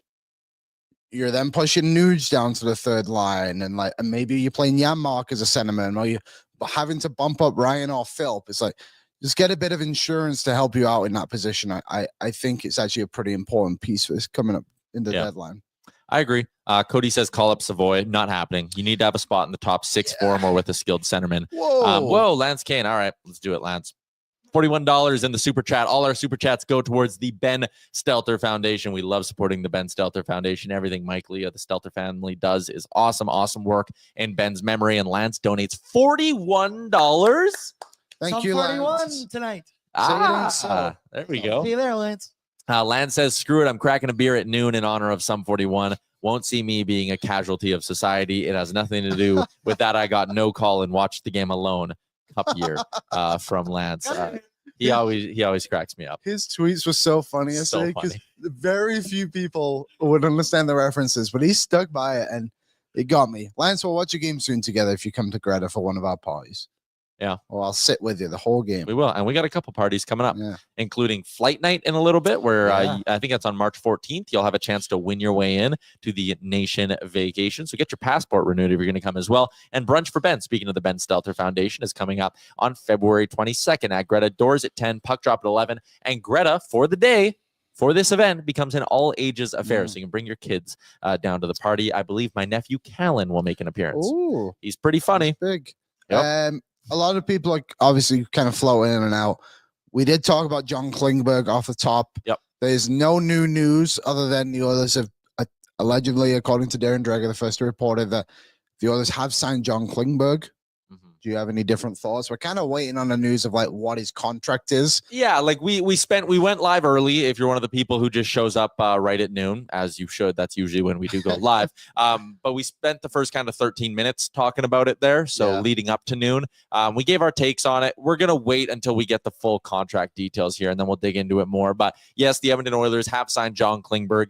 you're then pushing Nuge down to the third line, and like, and maybe you're playing Janmark as a centerman, or you're having to bump up Ryan or Philp. It's like, just get a bit of insurance to help you out in that position. I think it's actually a pretty important piece for this coming up in the deadline. I agree. Cody says call up Savoy. Not happening. You need to have a spot in the top 6 for him, or with a skilled centerman. Whoa, Lance Kane. All right, let's do it, Lance. $41 in the super chat. All our super chats go towards the Ben Stelter Foundation. We love supporting the Ben Stelter Foundation. Everything Mike Lee of the Stelter family does is awesome, awesome work in Ben's memory. And Lance donates $41. Thank you, 41 Lance. tonight. There we go. See you there, Lance. Lance says, screw it. I'm cracking a beer at noon in honor of Sum 41. Won't see me being a casualty of society. It has nothing to do with that. I got no call and watched the game alone. Cup year from Lance. He always cracks me up. His tweets were so funny yesterday, because very few people would understand the references, but he stuck by it. And It got me. Lance, we'll watch a game soon together if you come to Greta for one of our parties. Yeah. Well, I'll sit with you the whole game. We will. And we got a couple parties coming up, Yeah. including Flight Night in a little bit, where Yeah. I think that's on March 14th. You'll have a chance to win your way in to the Nation Vacation. So get your passport renewed if you're going to come as well. And Brunch for Ben, speaking of the Ben Stelter Foundation, is coming up on February 22nd at Greta. Doors at 10, puck drop at 11. And Greta, for the day, for this event, becomes an all-ages affair. So you can bring your kids down to the party. I believe my nephew, Callan, will make an appearance. Ooh, He's pretty funny. big. Yep. A lot of people are obviously kind of floating in and out. We did talk about John Klingberg off the top. Yep. There's no new news other than the Oilers have allegedly, according to Darren Dreger, the first reported that the Oilers have signed John Klingberg. Do you have any different thoughts? We're kind of waiting on the news of like what his contract is. Yeah, like we went live early. If you're one of the people who just shows up right at noon, as you should, that's usually when we do go live. But we spent the first kind of 13 minutes talking about it there. So leading up to noon, we gave our takes on it. We're gonna wait until we get the full contract details here, and then we'll dig into it more. But yes, the Edmonton Oilers have signed John Klingberg.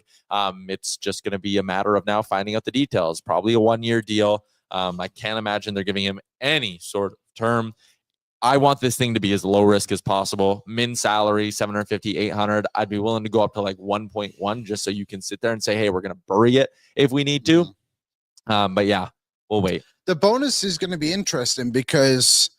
It's just gonna be a matter of now finding out the details. Probably a 1-year deal. I can't imagine they're giving him any sort of term. I want this thing to be as low risk as possible. Min salary, 750, 800. I'd be willing to go up to like 1.1 just so you can sit there and say, hey, we're going to bury it if we need to. But yeah, we'll wait. The bonus is going to be interesting because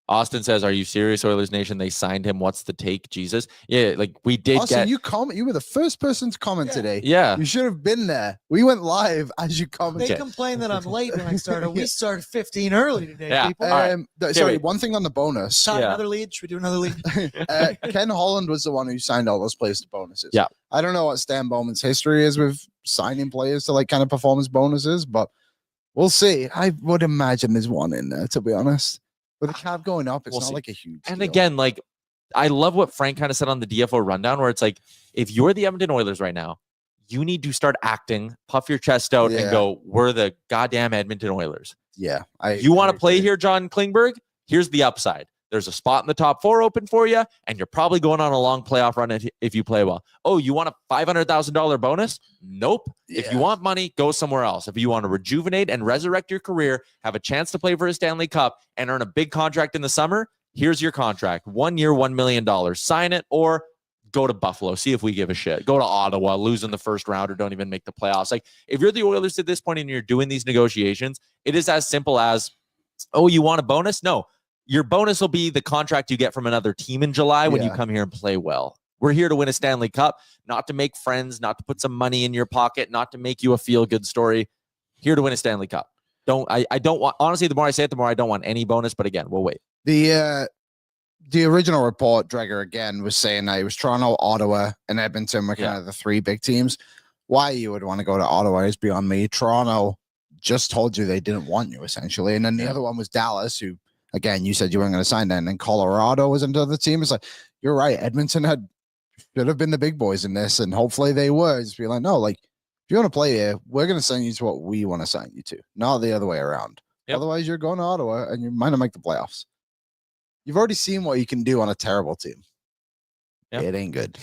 Austin says, are you serious, Oilers Nation? They signed him. What's the take, Jesus? Yeah, like we did Austin, you were the first person to comment today. Yeah. You should have been there. We went live as you commented. They complain that I'm late when I started. We started 15 early today, Yeah. people. Sorry, one thing on the bonus. Time another lead. Should we do another lead? Ken Holland was the one who signed all those players to bonuses. Yeah. I don't know what Stan Bowman's history is with signing players to like kind of performance bonuses, but we'll see. I would imagine there's one in there, to be honest. With the cap going up, it's not like a huge And deal. again, like I love what Frank kind of said on the DFO rundown, where it's like, if you're the Edmonton Oilers right now, you need to start acting, puff your chest out, and go, we're the goddamn Edmonton Oilers. Yeah. You want to play here, John Klingberg? Here's the upside. There's a spot in the top 4 open for you, and you're probably going on a long playoff run if you play well. Oh, you want a $500,000 bonus? Nope. Yeah. If you want money, go somewhere else. If you want to rejuvenate and resurrect your career, have a chance to play for a Stanley Cup, and earn a big contract in the summer, here's your contract. 1 year, $1 million. Sign it or go to Buffalo. See if we give a shit. Go to Ottawa, lose in the first round, or don't even make the playoffs. Like, if you're the Oilers at this point and you're doing these negotiations, it is as simple as, oh, you want a bonus? No. Your bonus will be the contract you get from another team in July when you come here and play well. We're here to win a Stanley Cup, not to make friends, not to put some money in your pocket, not to make you a feel-good story. Here to win a Stanley Cup. I don't want, honestly, the more I say it, the more I don't want any bonus, but again, we'll wait. The original report, Dreger again, was saying that it was Toronto, Ottawa, and Edmonton were kind of the 3 big teams. Why you would want to go to Ottawa is beyond me. Toronto just told you they didn't want you, essentially. And then the other one was Dallas, who, again, you said you weren't going to sign that. And then Colorado was another team. It's like, you're right. Edmonton should have been the big boys in this, and hopefully they were. Just be like, no, like, if you want to play here, we're going to send you to what we want to sign you to, not the other way around. Yep. Otherwise, you're going to Ottawa, and you might not make the playoffs. You've already seen what you can do on a terrible team. Yep. It ain't good.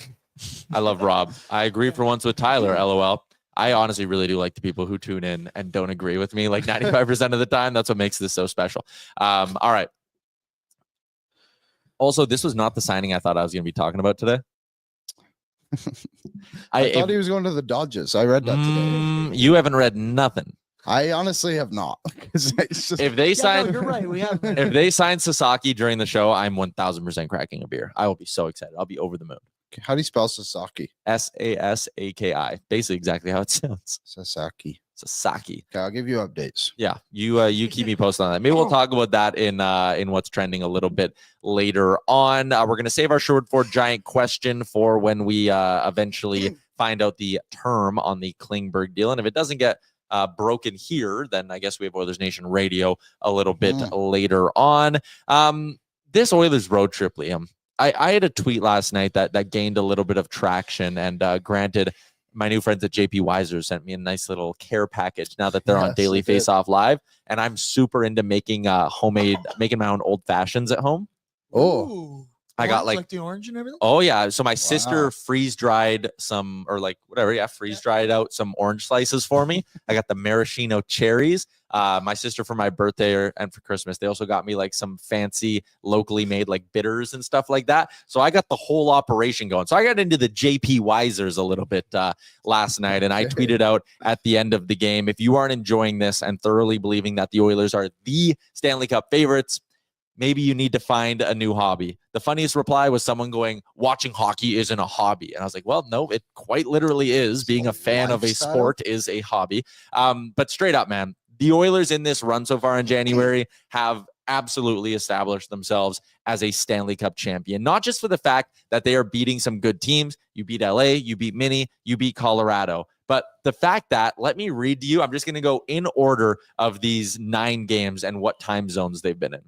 I love Rob. I agree for once with Tyler, LOL. I honestly really do like the people who tune in and don't agree with me like 95% of the time. That's what makes this so special. All right. Also, this was not the signing I thought I was going to be talking about today. I thought he was going to the Dodgers. I read that today. You haven't read nothing. I honestly have not. It's just, if they sign, you're right. We have. If they sign Sasaki during the show, I'm 1000% cracking a beer. I will be so excited. I'll be over the moon. how do you spell Sasaki? Sasaki. Basically, exactly how it sounds. Sasaki. Sasaki. Okay, I'll give you updates. Yeah, you keep me posted on that. Maybe we'll talk about that in what's trending a little bit later on. We're gonna save our short for giant question for when we eventually find out the term on the Klingberg deal, and if it doesn't get broken here, then I guess we have Oilers Nation Radio a little bit later on. This Oilers road trip, Liam. I had a tweet last night that gained a little bit of traction, and granted, my new friends at JP Weiser sent me a nice little care package now that they're on Daily Face Off Live, and I'm super into making making my own old fashions at home. Oh, I got Orange, like the orange and everything. Oh yeah. So my Wow. sister freeze dried some, or like whatever. Yeah. Freeze dried out some orange slices for me. I got the maraschino cherries. My sister for my birthday and for Christmas, they also got me like some fancy locally made like bitters and stuff like that. So I got the whole operation going. So I got into the JP Weisers a little bit last night, and I tweeted out at the end of the game, if you aren't enjoying this and thoroughly believing that the Oilers are the Stanley Cup favorites, maybe you need to find a new hobby. The funniest reply was someone going, watching hockey isn't a hobby. And I was like, well, no, it quite literally is. Being a fan of a sport is a hobby. But straight up, man, the Oilers in this run so far in January have absolutely established themselves as a Stanley Cup champion, not just for the fact that they are beating some good teams. You beat LA, you beat Mini, you beat Colorado. But the fact that, let me read to you, I'm just going to go in order of these 9 games and what time zones they've been in.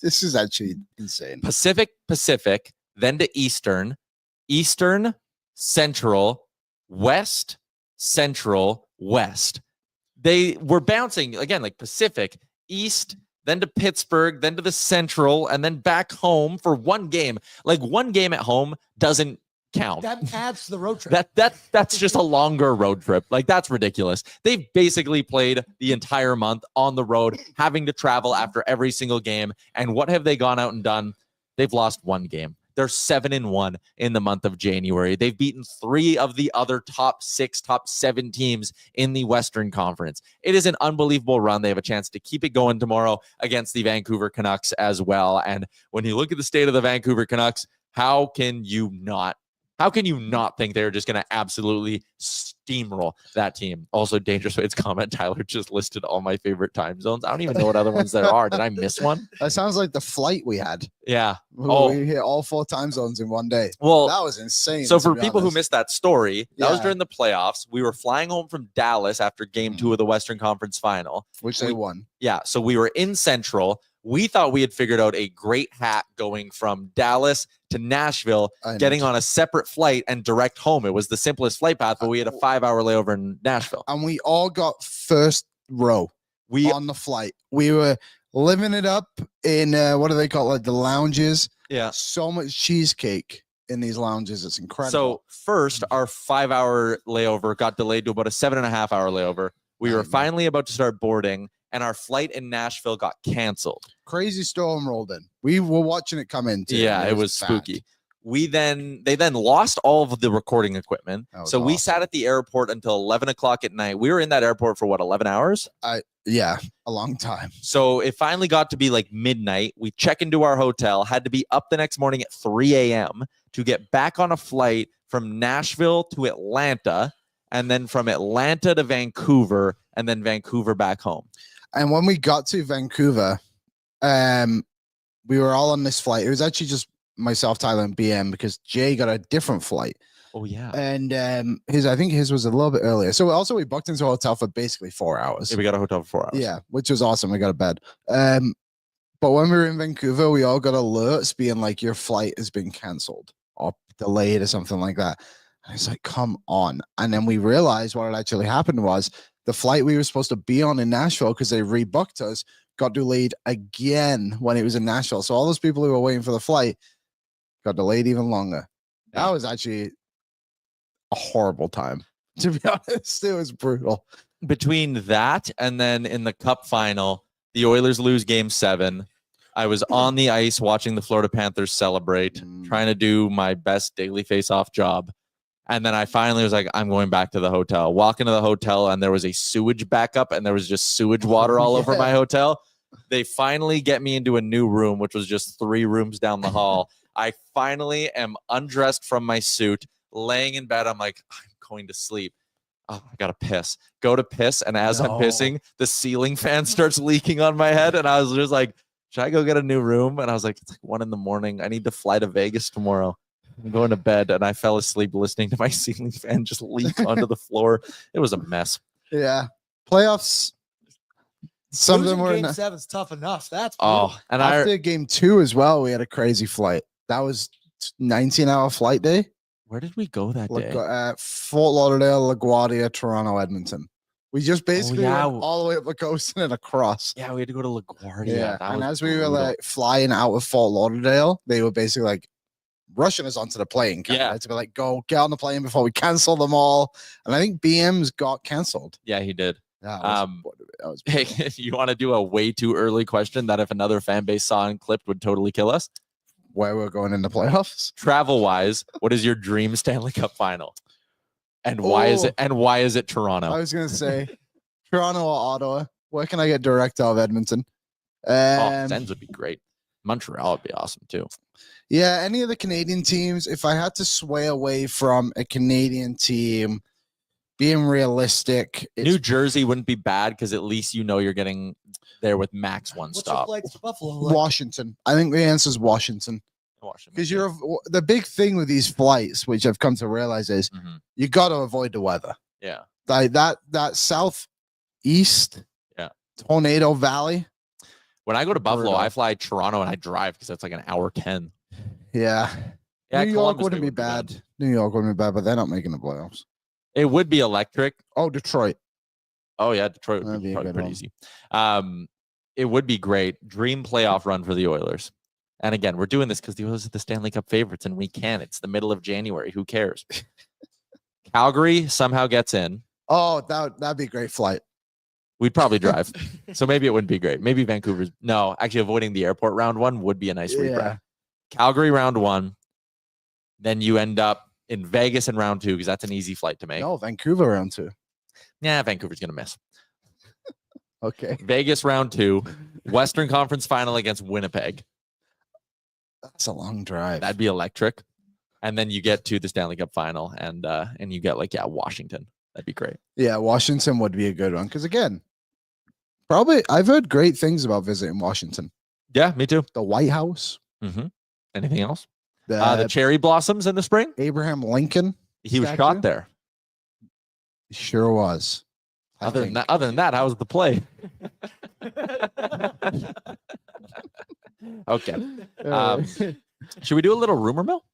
This is actually insane. Pacific, then to Eastern, Central, West, Central, West. They were bouncing, again, like Pacific, East, then to Pittsburgh, then to the Central, and then back home for one game. Like one game at home doesn't count. That adds to the road trip. That's just a longer road trip. Like, that's ridiculous. They've basically played the entire month on the road, having to travel after every single game. And what have they gone out and done? They've lost one game. They're 7-1 in the month of January. They've beaten 3 of the other top 6, top 7 teams in the Western Conference. It is an unbelievable run. They have a chance to keep it going tomorrow against the Vancouver Canucks as well. And when you look at the state of the Vancouver Canucks, how can you not think they're just going to absolutely steamroll that team? Also, Dangerous Wade's comment, Tyler just listed all my favorite time zones. I don't even know what other ones there are. Did I miss one? That sounds like the flight we had. Yeah. We hit all 4 time zones in one day. Well, that was insane. So for people who missed that story, that was Yeah. during the playoffs. We were flying home from Dallas after game 2 of the Western Conference Final. Which they won. Yeah. So we were in Central. We thought we had figured out a great hack going from Dallas to Nashville, getting on a separate flight and direct home. It was the simplest flight path, but we had a 5-hour layover in Nashville. And we all got first row on the flight. We were living it up in, what do they call it? Like the lounges. Yeah. So much cheesecake in these lounges. It's incredible. So first, our 5-hour layover got delayed to about a 7.5-hour layover. We were finally about to start boarding, and our flight in Nashville got canceled. Crazy storm rolled in. We were watching it come in too. Yeah, it was spooky. They then lost all of the recording equipment. So we sat at the airport until 11 o'clock at night. We were in that airport for 11 hours? Yeah, a long time. So it finally got to be like midnight. We check into our hotel, had to be up the next morning at 3 a.m. to get back on a flight from Nashville to Atlanta, and then from Atlanta to Vancouver, and then Vancouver back home. And when we got to Vancouver, we were all on this flight. It was actually just myself, Tyler, and BM, because Jay got a different flight. Oh yeah. And I think his was a little bit earlier. So also we booked into a hotel for basically 4 hours. Yeah, we got a hotel for 4 hours. Yeah, which was awesome. We got a bed. But when we were in Vancouver, we all got alerts being like, your flight has been canceled or delayed or something like that. And it's like, come on. And then we realized what had actually happened was the flight we were supposed to be on in Nashville, because they rebooked us, got delayed again when it was in Nashville. So all those people who were waiting for the flight got delayed even longer. Yeah. That was actually a horrible time. To be honest, it was brutal. Between that and then in the Cup final, the Oilers lose Game 7. I was on the ice watching the Florida Panthers celebrate, trying to do my best daily face-off job. And then I finally was like, I'm going back to the hotel. Walk into the hotel, and there was a sewage backup, and there was just sewage water all over my hotel. They finally get me into a new room, which was just 3 rooms down the hall. I finally am undressed from my suit, laying in bed. I'm like, I'm going to sleep. Oh, I got to piss. Go to piss, and as I'm pissing, the ceiling fan starts leaking on my head, and I was just like, should I go get a new room? And I was like, it's like 1 a.m. I need to fly to Vegas tomorrow. I'm going to bed, and I fell asleep listening to my ceiling fan just leak onto the floor. It was a mess. Yeah. Playoffs. Some of them were Game in 7's tough enough. That's and after game 2 as well, we had a crazy flight. That was 19-hour flight day. Where did we go that day? Fort Lauderdale, LaGuardia, Toronto, Edmonton. We just basically went all the way up the coast and then across. Yeah, we had to go to LaGuardia. Yeah, and as we were like flying out of Fort Lauderdale, they were basically like, rushing us onto the plane. Yeah. To be like, go get on the plane before we cancel them all. And I think BM's got canceled. Yeah, he did. That was Hey, you want to do a way too early question that if another fan base saw and clipped would totally kill us? where we're going in the playoffs. Travel wise, what is your dream Stanley Cup final? And why is it? And why is it Toronto? I was gonna say Toronto or Ottawa. Where can I get direct out of Edmonton? Sens would be great. Montreal would be awesome too. Yeah, any of the Canadian teams. If I had to sway away from a Canadian team, being realistic, New Jersey wouldn't be bad because at least you know you're getting there with max one What's stop. your flights to Buffalo like? Washington. I think the answer is Washington. Because the big thing with these flights, which I've come to realize, is you got to avoid the weather. Yeah, like that southeast, Tornado Valley. When I go to Buffalo, I fly Toronto and I drive because that's like an hour 10. Yeah, New York Columbus wouldn't be bad. New York wouldn't be bad, but they're not making the playoffs. It would be electric. Oh, Detroit. Oh yeah, Detroit would be probably pretty easy. It would be great. Dream playoff run for the Oilers. And again, we're doing this because the Oilers are the Stanley Cup favorites, and we can. It's the middle of January. Who cares? Calgary somehow gets in. Oh, that'd be a great flight. We'd probably drive. So maybe it wouldn't be great. Maybe Vancouver's. No, actually avoiding the airport round one would be a nice rebrand. Yeah. Calgary round one. Then you end up in Vegas in round two because that's an easy flight to make. No, Vancouver round two. Yeah, Vancouver's going to miss. Okay. Vegas round two. Western Conference final against Winnipeg. That's a long drive. That'd be electric. And then you get to the Stanley Cup final and you get Washington. That'd be great. Yeah, Washington would be a good one. Because again, probably I've heard great things about visiting Washington. Yeah, me too. The White House. Mm-hmm. Anything else? The cherry blossoms in the spring. Abraham Lincoln. He was shot there. He sure was. Other than that, how was the play? Okay. Should we do a little rumor mill?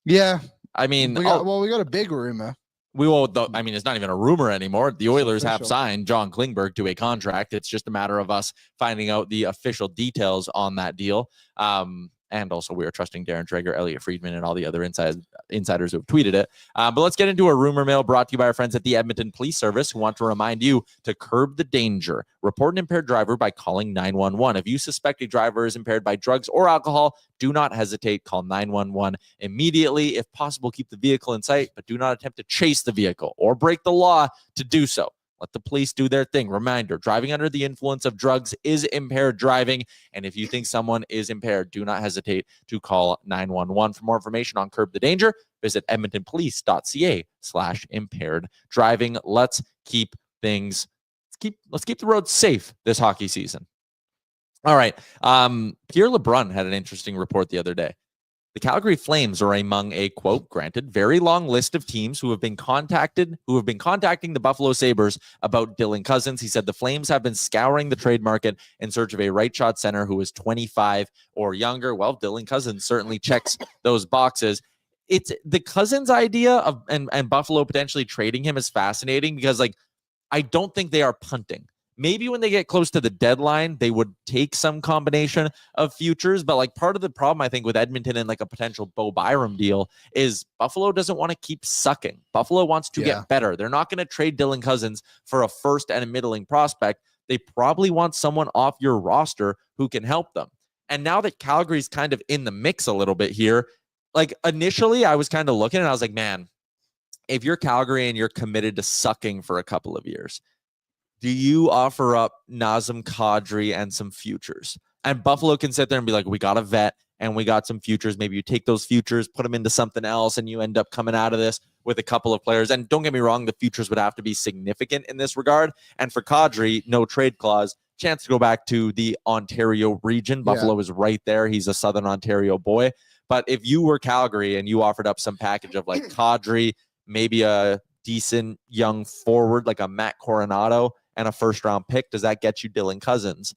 Yeah. I mean, we got a big rumor. We will. I mean, it's not even a rumor anymore. The Oilers have signed John Klingberg to a contract. It's just a matter of us finding out the official details on that deal. And also, we are trusting Darren Dreger, Elliot Friedman, and all the other insiders who have tweeted it. But let's get into a rumor mill brought to you by our friends at the Edmonton Police Service, who want to remind you to curb the danger. Report an impaired driver by calling 911. If you suspect a driver is impaired by drugs or alcohol, do not hesitate. Call 911 immediately. If possible, keep the vehicle in sight, but do not attempt to chase the vehicle or break the law to do so. Let the police do their thing. Reminder, driving under the influence of drugs is impaired driving. And if you think someone is impaired, do not hesitate to call 911. For more information on Curb the Danger, visit edmontonpolice.ca/impaired driving. Let's keep the roads safe this hockey season. All right. Pierre LeBrun had an interesting report the other day. The Calgary Flames are among a, quote, granted, very long list of teams who have been contacting the Buffalo Sabres about Dylan Cousins. He said the Flames have been scouring the trade market in search of a right shot center who is 25 or younger. Well, Dylan Cousins certainly checks those boxes. It's the Cousins idea of and Buffalo potentially trading him is fascinating because I don't think they are punting. Maybe when they get close to the deadline, they would take some combination of futures. But part of the problem, I think, with Edmonton and a potential Bo Byram deal is Buffalo doesn't want to keep sucking. Buffalo wants to get better. They're not going to trade Dylan Cousins for a first and a middling prospect. They probably want someone off your roster who can help them. And now that Calgary's kind of in the mix a little bit here, initially I was kind of looking and I was like, man, if you're Calgary and you're committed to sucking for a couple of years, do you offer up Nazem Kadri and some futures? And Buffalo can sit there and be like, we got a vet and we got some futures. Maybe you take those futures, put them into something else, and you end up coming out of this with a couple of players. And don't get me wrong, the futures would have to be significant in this regard. And for Kadri, no trade clause, chance to go back to the Ontario region. Buffalo is right there. He's a Southern Ontario boy. But if you were Calgary and you offered up some package of Kadri, maybe a decent young forward like a Matt Coronado, and a first-round pick, does that get you Dylan Cousins?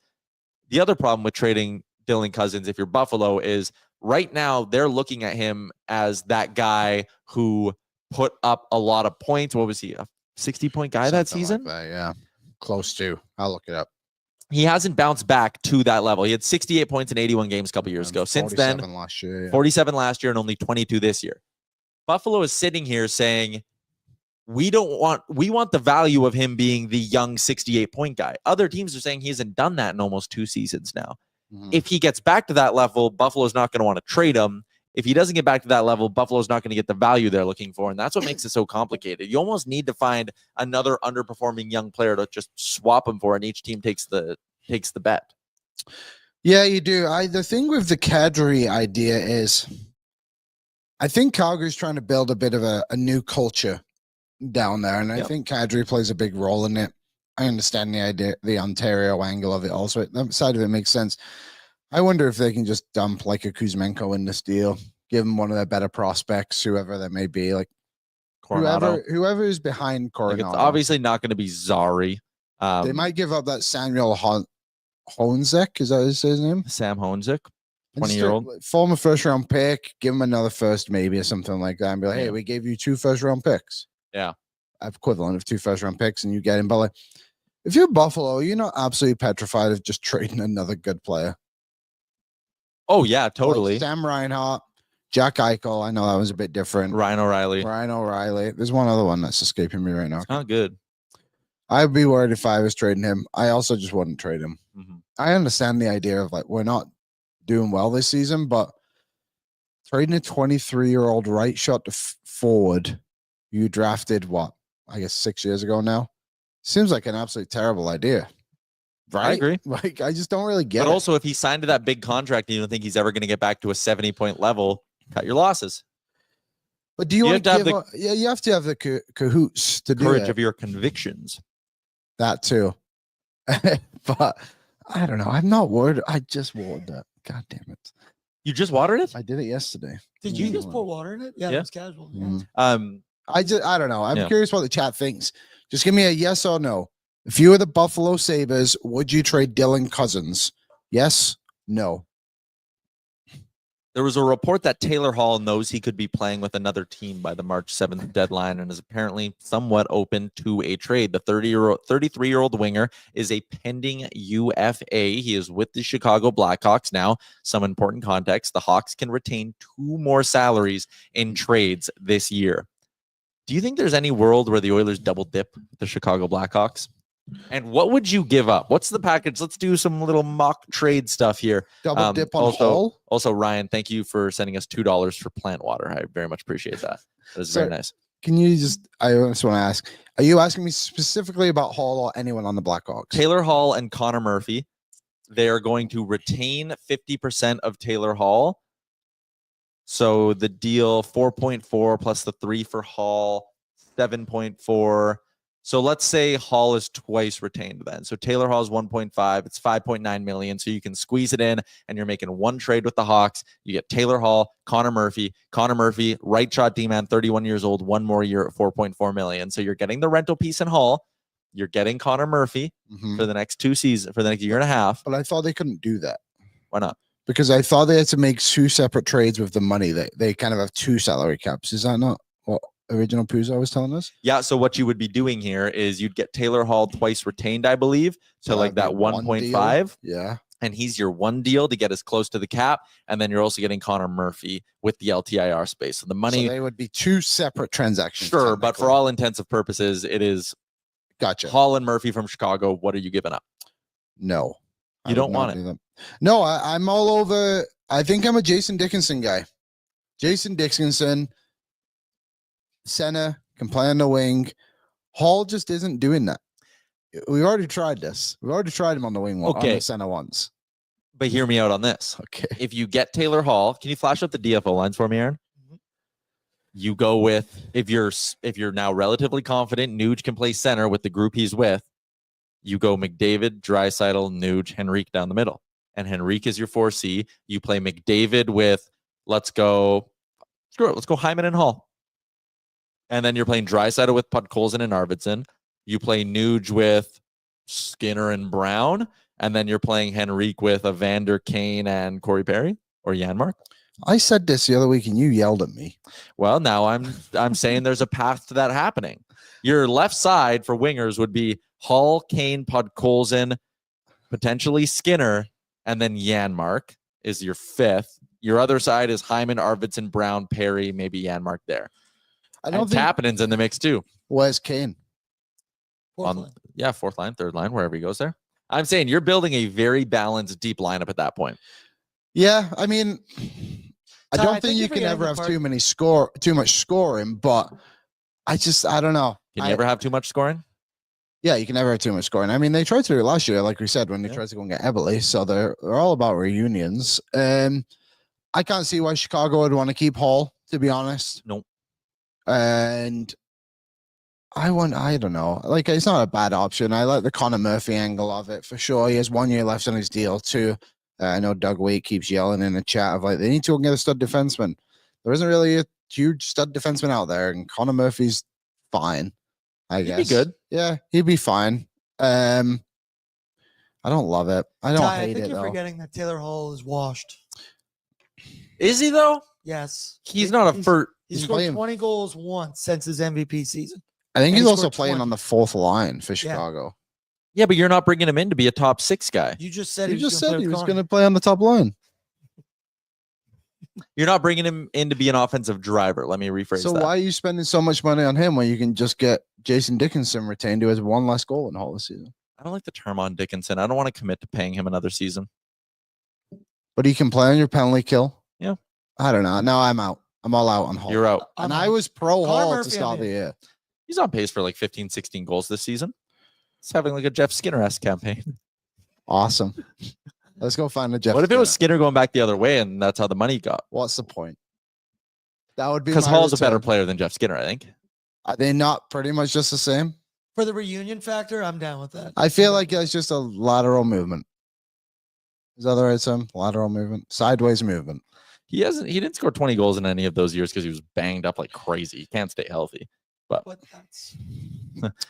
The other problem with trading Dylan Cousins, if you're Buffalo, is right now they're looking at him as that guy who put up a lot of points. What was he, a 60-point guy that season? Yeah, close to. I'll look it up. he hasn't bounced back to that level. He had 68 points in 81 games a couple years ago. Since then, last year, 47 last year and only 22 this year. Buffalo is sitting here saying, we want the value of him being the young 68 point guy. Other teams are saying he hasn't done that in almost 2 seasons now. If he gets back to that level, Buffalo's not going to want to trade him. If he doesn't get back to that level, Buffalo's not going to get the value they're looking for. And that's what makes it so complicated. You almost need to find another underperforming young player to just swap him for, and each team takes the bet. Yeah, you do. The thing with the Kadri idea is I think Calgary's trying to build a bit of a new culture down there, and I think Kadri plays a big role in it. I understand the idea, the Ontario angle of it also. That side of it makes sense. I wonder if they can just dump like a Kuzmenko in this deal, give him one of their better prospects, whoever that may be, like whoever is behind Coronado. Like, it's obviously not going to be Zari. They might give up that Samuel Honzek. Is that his name? Sam Honzek, 20-year-old. Former first-round pick. Give him another first maybe or something like that. And be like, hey, we gave you 2 first-round picks. Yeah. Equivalent of 2 first-round picks, and you get him. But like, if you're Buffalo, you're not absolutely petrified of just trading another good player. Oh, yeah, totally. Like Sam Reinhart, Jack Eichel. I know that was a bit different. Ryan O'Reilly. There's one other one that's escaping me right now. It's not good. I'd be worried if I was trading him. I also just wouldn't trade him. Mm-hmm. I understand the idea of like, we're not doing well this season, but trading a 23-year-old right shot to forward you drafted, I guess 6 years ago now, seems like an absolutely terrible idea. Right? I agree. Like, I just don't really get it. But also, if he signed to that big contract and you don't think he's ever going to get back to a 70-point level, cut your losses. But do you want to have you have to have the cahoots to do courage it. of your convictions. That too. But I don't know. I'm not worried. I just watered that. God damn it. You just watered it? I did it yesterday. Did you just pour water in it? Yeah, Yeah. it was casual. Mm. I don't know. I'm Yeah. curious what the chat thinks. Just give me a yes or no. If you were the Buffalo Sabres, would you trade Dylan Cousins? Yes? No. There was a report that Taylor Hall knows he could be playing with another team by the March 7th deadline and is apparently somewhat open to a trade. The 33-year-old winger is a pending UFA. He is with the Chicago Blackhawks now. Some important context. The Hawks can retain 2 more salaries in trades this year. Do you think there's any world where the Oilers double dip with the Chicago Blackhawks? And what would you give up? What's the package? Let's do some little mock trade stuff here. Double dip on Hall? Also, Ryan, thank you for sending us $2 for plant water. I very much appreciate that. That is very nice. Can you I just want to ask, are you asking me specifically about Hall or anyone on the Blackhawks? Taylor Hall and Connor Murphy. They are going to retain 50% of Taylor Hall. So the deal 4.4 plus the 3 for Hall, 7.4. So let's say Hall is twice retained then. So Taylor Hall is 1.5. It's 5.9 million. So you can squeeze it in and you're making one trade with the Hawks. You get Taylor Hall, Connor Murphy, right shot D-man, 31 years old, 1 more year at 4.4 million. So you're getting the rental piece in Hall. You're getting Connor Murphy for the next 2 seasons, for the next year and a half. But I thought they couldn't do that. Why not? Because I thought they had to make 2 separate trades with the money. They kind of have 2 salary caps. Is that not what original Puzo was telling us? Yeah, so what you would be doing here is you'd get Taylor Hall twice retained, I believe. So like that 1.5. Yeah. And he's your one deal to get as close to the cap. And then you're also getting Connor Murphy with the LTIR space. So the money. So they would be 2 separate transactions. Sure, but for all intensive purposes, it is gotcha. Hall and Murphy from Chicago. What are you giving up? No. You don't want it. No, I'm all over. I think I'm a Jason Dickinson guy. Jason Dickinson, center, can play on the wing. Hall just isn't doing that. We already tried this. We already tried him on the wing on the center once. But hear me out on this. Okay. If you get Taylor Hall, can you flash up the DFO lines for me, Aaron? You go with, if you're now relatively confident Nuge can play center with the group he's with, you go McDavid, Draisaitl, Nuge, Henrique down the middle. And Henrique is your 4C. You play McDavid with, let's go Hyman and Hall. And then you're playing Draisaitl with Podkolzin and Arvidsson. You play Nuge with Skinner and Brown. And then you're playing Henrique with Evander Kane and Corey Perry or Janmark. I said this the other week and you yelled at me. Well, now I'm saying there's a path to that happening. Your left side for wingers would be Hall, Kane, Podkolzin, potentially Skinner, and then Janmark is your fifth. Your other side is Hyman, Arvidsson, Brown, Perry, maybe Janmark there. I don't And think. Kapanen's in the mix too. Where's Kane? Fourth line. Yeah, fourth line, third line, wherever he goes there. I'm saying you're building a very balanced, deep lineup at that point. Yeah, I mean, I Ty, don't I think think you you're can forgetting ever the have part- too much scoring, but I don't know. Can you ever have too much scoring? Yeah, you can never have too much scoring. I mean, they tried to do it last year, like we said, when they tried to go and get Eberle. So they're all about reunions. I can't see why Chicago would want to keep Hall, to be honest. Nope. And I don't know. Like, it's not a bad option. I like the Connor Murphy angle of it for sure. He has 1 year left on his deal too. I know Doug Waite keeps yelling in the chat of like, they need to go and get a stud defenseman. There isn't really a huge stud defenseman out there, and Connor Murphy's fine. I guess He'd be good. Yeah, he'd be fine. I don't love it. I don't Ty, I hate think it you're though. forgetting that Taylor Hall is washed. Is he though? Yes. He's not a first. He's He's scored playing. 20 goals once since his MVP season. I think and he's he also scored playing 20. on the fourth line for Chicago. Yeah, but you're not bringing him in to be a top 6 guy. You just said He he was just gonna said play he with was Connor. going to play on the top line. You're not bringing him in to be an offensive driver. Let me rephrase So that. why are you spending so much money on him when you can just get Jason Dickinson retained, who has 1 less goal in the whole season? I don't like the term on Dickinson. I don't want to commit to paying him another season. But he can play on your penalty kill. Yeah. I don't know. No, I'm out. I'm all out on Hall. You're out. And I was pro Connor Hall to Murphy, start I'm the in. year. He's on pace for like 15, 16 goals this season. He's having like a Jeff Skinner-esque campaign. Awesome. Let's go find a Jeff. What if it was Skinner. Skinner going back the other way and that's how the money got? What's the point? That would be Because my Hall's a better return. player than Jeff Skinner, I think. Are they not pretty much just the same? For the reunion factor, I'm down with that. I feel like it's just a lateral movement. Is that the right term? Lateral movement, sideways movement. He didn't score 20 goals in any of those years because he was banged up like crazy. He can't stay healthy. But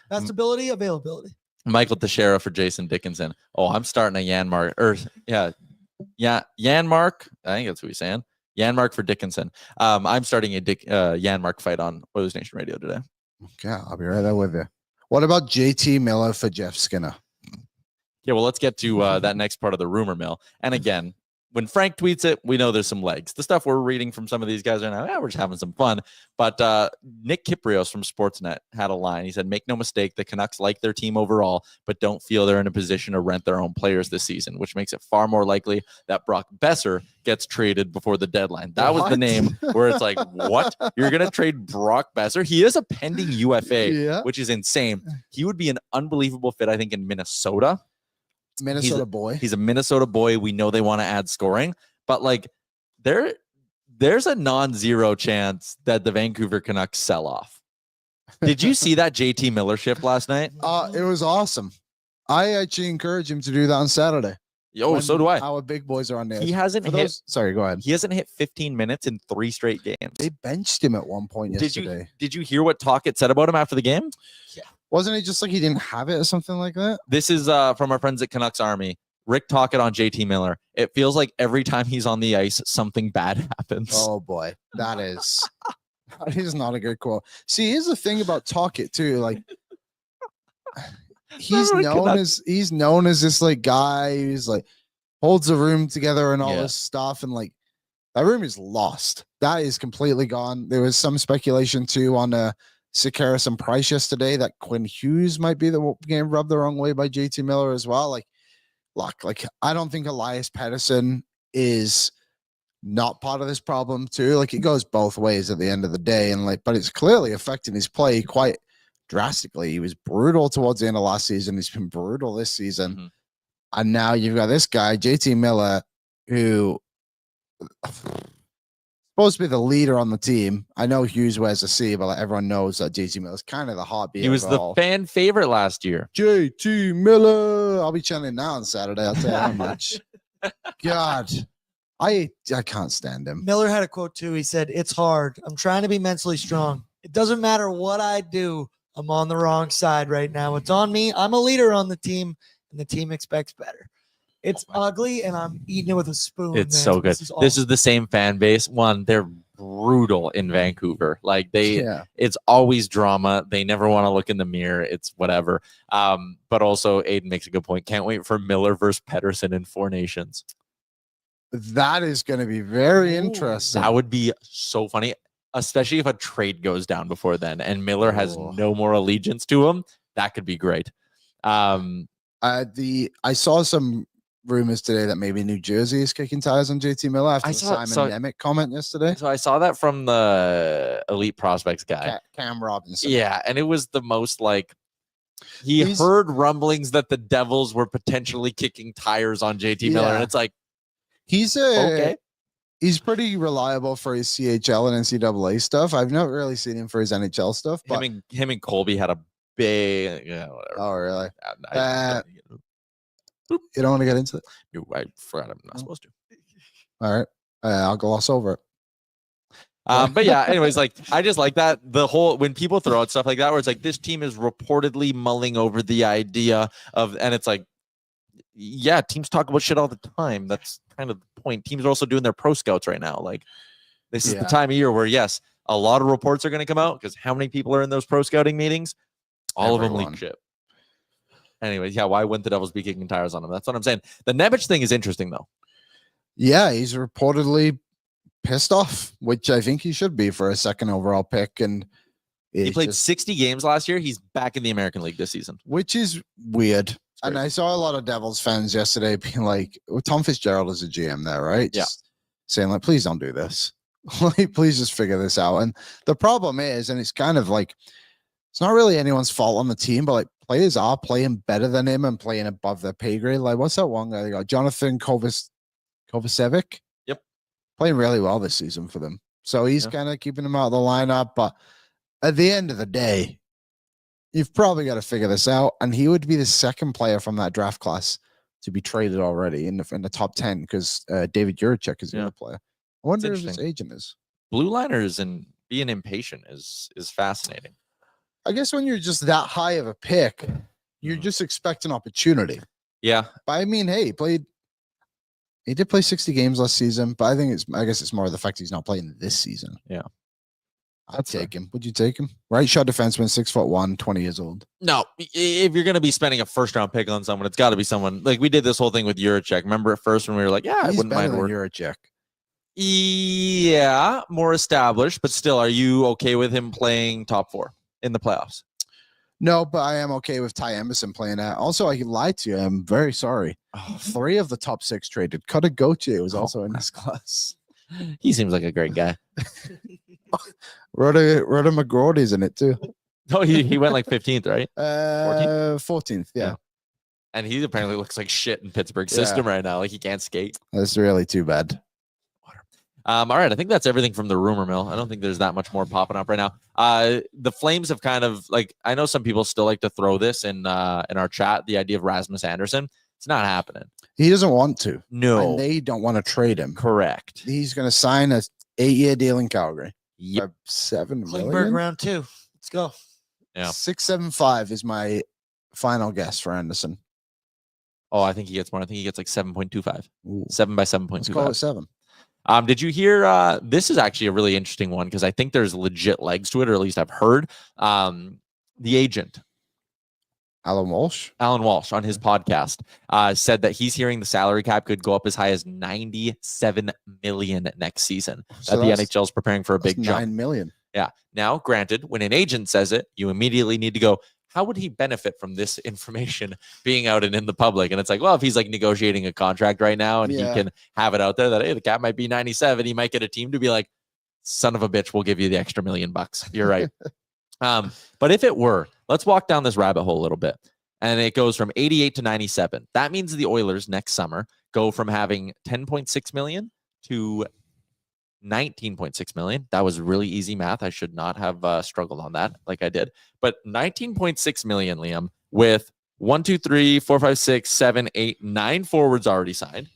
that's ability, availability. Michael Teixeira for Jason Dickinson. Oh, I'm starting a Janmark. Janmark. I think that's what he's saying. Janmark for Dickinson. I'm starting a Janmark fight on Oilers Nation Radio today. Okay, I'll be right there with you. What about JT Miller for Jeff Skinner? Yeah, well, let's get to that next part of the rumor mill. And again, when Frank tweets it, we know there's some legs. The stuff we're reading from some of these guys right now, we're just having some fun. But Nick Kiprios from Sportsnet had a line. He said, make no mistake, the Canucks like their team overall, but don't feel they're in a position to rent their own players this season, which makes it far more likely that Brock Besser gets traded before the deadline. That was the What? name where it's like, what? You're going to trade Brock Besser? He is a pending UFA, Yeah. which is insane. He would be an unbelievable fit, I think, in Minnesota. Minnesota boy. He's a Minnesota boy. We know they want to add scoring, but like there's a non-zero chance that the Vancouver Canucks sell off. Did you see that JT Miller shift last night? It was awesome. I actually encourage him to do that on Saturday. Oh, when so do I. Our big boys are on there. He hasn't For hit. those- sorry, go ahead. He hasn't hit 15 minutes in 3 straight games. They benched him at one point Did yesterday. you hear what Talkett said about him after the game? Wasn't it just like he didn't have it or something like that? This is from our friends at Canucks Army. Rick Talkett on JT Miller. It feels like every time he's on the ice, something bad happens. Oh boy, that is not a good quote. See, here's the thing about Talkett too. Like he's known as this like guy who's like holds the room together and all this stuff, and like that room is lost. That is completely gone. There was some speculation too on Sakaris and Price yesterday that Quinn Hughes might be the game rubbed the wrong way by JT Miller as well. Like I don't think Elias Pettersson is not part of this problem too. Like it goes both ways at the end of the day, and like, but it's clearly affecting his play quite drastically. He was brutal towards the end of last season. He's been brutal this season, Mhm. and now you've got this guy JT Miller, who supposed to be the leader on the team. I know Hughes wears a C, but like everyone knows that JT Miller is kind of the heartbeat. He was the fan favorite last year. JT Miller. I'll be chanting now on Saturday. I'll tell you how much. God, I can't stand him. Miller had a quote too. He said, "It's hard. I'm trying to be mentally strong. It doesn't matter what I do. I'm on the wrong side right now. It's on me. I'm a leader on the team, and the team expects better. It's ugly, and I'm eating it with a spoon. It's man. so good. This is awesome. the same fan base. One, they're brutal in Vancouver. Like Yeah. it's always drama. They never want to look in the mirror. It's whatever. But also Aiden makes a good point. Can't wait for Miller versus Pettersson in Four Nations. That is going to be very interesting. That would be so funny, especially if a trade goes down before then and Miller has no more allegiance to him. That could be great. I saw some rumors today that maybe New Jersey is kicking tires on JT Miller after the Simon Nemec comment yesterday. So I saw that from the Elite Prospects guy, Cam Robinson. Yeah, and it was the most like he's heard rumblings that the Devils were potentially kicking tires on JT Miller, and it's like he's he's pretty reliable for his CHL and NCAA stuff. I've not really seen him for his NHL stuff, but him and Colby had a big, whatever. Oh, really? You don't want to get into it? No, I forgot I'm not supposed to. All right. I'll gloss over it. But yeah, anyways, like I just like that the whole when people throw out stuff like that, where it's like this team is reportedly mulling over the idea of, and it's like, yeah, teams talk about shit all the time. That's kind of the point. Teams are also doing their pro scouts right now. Like this is the time of year where yes, a lot of reports are going to come out because how many people are in those pro scouting meetings? All of them leak shit. Anyway, yeah, why wouldn't the Devils be kicking tires on him? That's what I'm saying. The Nemec thing is interesting, though. Yeah, he's reportedly pissed off, which I think he should be for a second overall pick. And he played 60 games last year. He's back in the American League this season, which is weird. And I saw a lot of Devils fans yesterday being like, well, Tom Fitzgerald is a GM there, right? Just saying, like, please don't do this. Like, please just figure this out. And the problem is, and it's kind of like, it's not really anyone's fault on the team, but like players are playing better than him and playing above their pay grade. Like, what's that one guy they got? Jonathan Kovacevic? Yep. Playing really well this season for them. So he's kind of keeping them out of the lineup. But at the end of the day, you've probably got to figure this out. And he would be the second player from that draft class to be traded already in the top 10 because David Yaremchuk is the other player. I wonder if his agent is. Blue liners and being impatient is fascinating. I guess when you're just that high of a pick, you're just expecting opportunity. Yeah. But I mean, hey, he did play 60 games last season, but I guess it's more the fact he's not playing this season. Yeah. I'd take him. Would you take him? Right shot defenseman, 6'1", 20 years old. No, if you're going to be spending a first round pick on someone, it's got to be someone like we did this whole thing with Yaremchuk. Remember at first when we were like, yeah, I wouldn't mind Yaremchuk. Yeah, more established, but still, are you okay with him playing top 4 in the playoffs? No, but I am okay with Ty Emerson playing that. Also, I lied to you. I'm very sorry. 3 of the top 6 traded. Cutter Gauthier was also in this class. He seems like a great guy. Rhoda McGrody's in it too. Oh, he went like 15th, right? 14th, yeah. And he apparently looks like shit in Pittsburgh system right now. Like he can't skate. That's really too bad. All right, I think that's everything from the rumor mill. I don't think there's that much more popping up right now. The Flames have kind of like, I know some people still like to throw this in our chat, the idea of Rasmus Andersson. It's not happening. He doesn't want to. No. And they don't want to trade him. Correct. He's going to sign a 8-year deal in Calgary. Yep. $7 million. Klingberg round 2. Let's go. Yeah. 6.75 is my final guess for Anderson. Oh, I think he gets more. I think he gets like 7.25. 7 by 7.25. Let's call it 7. Did you hear? This is actually a really interesting one because I think there's legit legs to it, or at least I've heard. The agent, Alan Walsh on his podcast said that he's hearing the salary cap could go up as high as $97 million next season. So that the NHL is preparing for a big jump. $9 million. Yeah. Now, granted, when an agent says it, you immediately need to go, how would he benefit from this information being out and in the public? And it's like, well, if he's like negotiating a contract right now and he can have it out there that, hey, the cap might be 97, he might get a team to be like, son of a bitch, we'll give you the extra $1 million. You're right. But if it were, let's walk down this rabbit hole a little bit. And it goes from 88 to 97. That means the Oilers next summer go from having 10.6 million to 19.6 million. That was really easy math. I should not have struggled on that like I did. But 19.6 million, Liam, with 1, 2, 3, 4, 5, 6, 7, 8, 9 forwards already signed.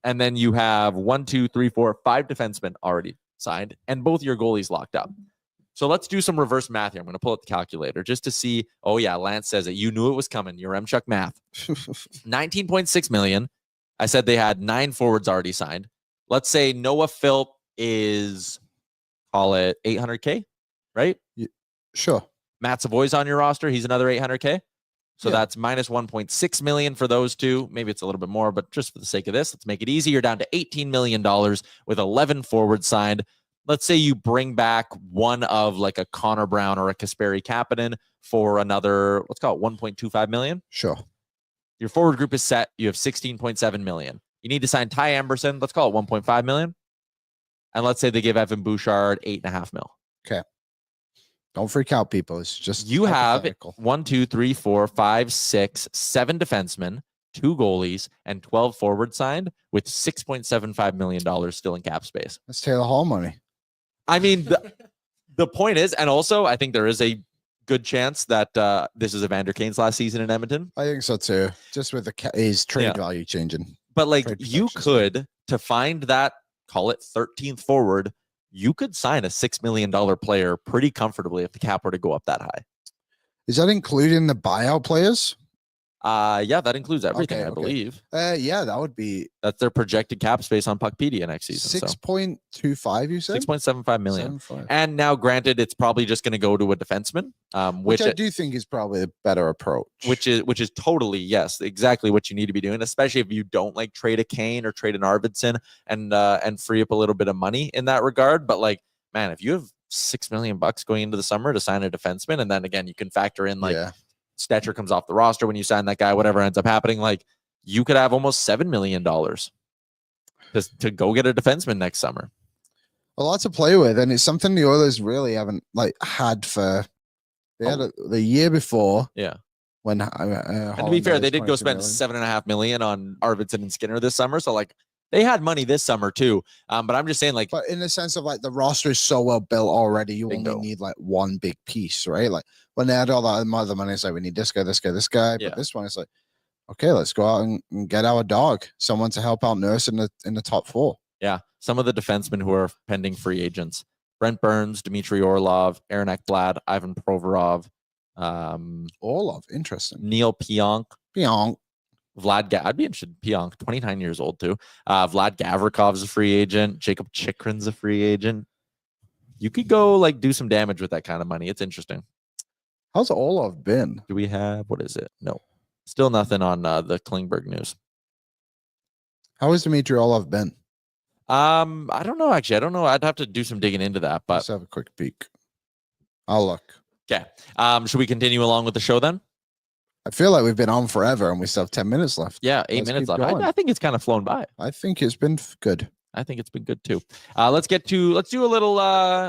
And then you have 1, 2, 3, 4, 5 defensemen already signed, and both your goalies locked up. So let's do some reverse math here. I'm going to pull up the calculator just to see. Oh, yeah, Lance says it. You knew it was coming. Yaremchuk math. 19.6 million. I said they had 9 forwards already signed. Let's say Noah Philp is, call it 800K, right? Sure. Matt Savoy's on your roster. He's another 800K. So Yeah. that's minus 1.6 million for those two. Maybe it's a little bit more, but just for the sake of this, let's make it easy. You're down to $18 million with 11 forwards signed. Let's say you bring back one of like a Connor Brown or a Kasperi Kapanen for another, let's call it 1.25 million. Sure. Your forward group is set. You have 16.7 million. You need to sign Ty Emberson. Let's call it 1.5 million. And let's say they give Evan Bouchard 8.5 mil. Okay. Don't freak out, people. It's just you have hypothetical. 1, 2, 3, 4, 5, 6, 7 defensemen, 2 goalies, and 12 forwards signed with $6.75 million still in cap space. That's Taylor Hall money. I mean, the point is, and also I think there is a good chance that this is Evander Kane's last season in Edmonton. I think so too. Just with his trade value changing. But like Trade you projections. could, to find that, call it 13th forward, you could sign a $6 million player pretty comfortably if the cap were to go up that high. Is that including the buyout players? Yeah, that includes everything, Okay, I okay. believe. Yeah, that would be That's their projected cap space on Puckpedia next season. 6.25. You So said 6.75 million. 7.5. And now, granted, it's probably just going to go to a defenseman, Which I do think is probably a better approach. which is totally, yes, exactly what you need to be doing, especially if you don't like trade a Kane or trade an Arvidsson and free up a little bit of money in that regard. But like, man, if you have $6 million going into the summer to sign a defenseman, and then again you can factor in like Stetcher comes off the roster when you sign that guy, whatever ends up happening, like you could have almost $7 million to go get a defenseman next summer. A lot to play with, and it's something the Oilers really haven't like had for. They had the year before. Yeah. When And to be fair, they did go spend $7.5 million on Arvidsson and Skinner this summer, so like they had money this summer too. But I'm just saying, like, but in the sense of like the roster is so well built already, you only Bingo. need like one big piece, right? Like when they had all that other money, it's like we need this guy, this guy, this guy. Yeah. But this one is like, okay, let's go out and get our dog, someone to help out Nurse in the top 4. yeah, some of the defensemen who are pending free agents: Brent Burns, Dmitry Orlov, Aaron Ekblad, Ivan Provorov, All of interesting. Neil Pionk, Beyond. I'd be interested in Pionk, 29 years old too. Vlad Gavrikov's a free agent. Jacob Chikrin's a free agent. You could go like do some damage with that kind of money. It's interesting. How's Olaf been? Do we have, what is it? No, still nothing on the Klingberg news. How has Dmitry Olaf been? I don't know, actually. I don't know. I'd have to do some digging into that, but Let's have a quick peek. I'll look. okay. Should we continue along with the show then? I feel like we've been on forever and we still have 10 minutes left. Yeah, 8 Let's minutes keep left. going. I think it's kind of flown by. I think it's been good. I think it's been good too. Let's do a little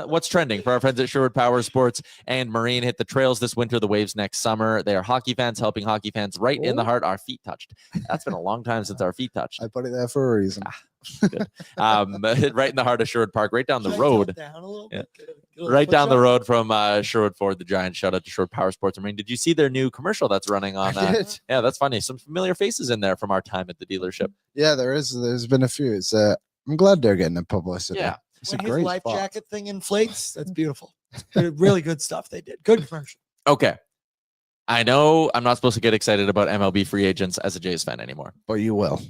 what's trending for our friends at Sherwood Power Sports and Marine. Hit the trails this winter, the waves next summer. They are hockey fans helping hockey fans right in the heart. Our feet touched. That's been a long time since our feet touched. I put it there for a reason. Good. Right in the heart of Sherwood Park, right down the Should I road. tilt down a little Yeah. bit? Get a little Right foot down the shot? road from Sherwood Ford, the Giants. Shout out to Sherwood Power Sports and Marine. Did you see their new commercial that's running on? I did. Yeah, that's funny. Some familiar faces in there from our time at the dealership. Yeah, there's been a few. It's I'm glad they're getting the publicity. Yeah. It's When a his great life spot. jacket thing inflates, that's beautiful. Really good stuff they did. Good commercial. Okay. I know I'm not supposed to get excited about MLB free agents as a Jays fan anymore. But you will.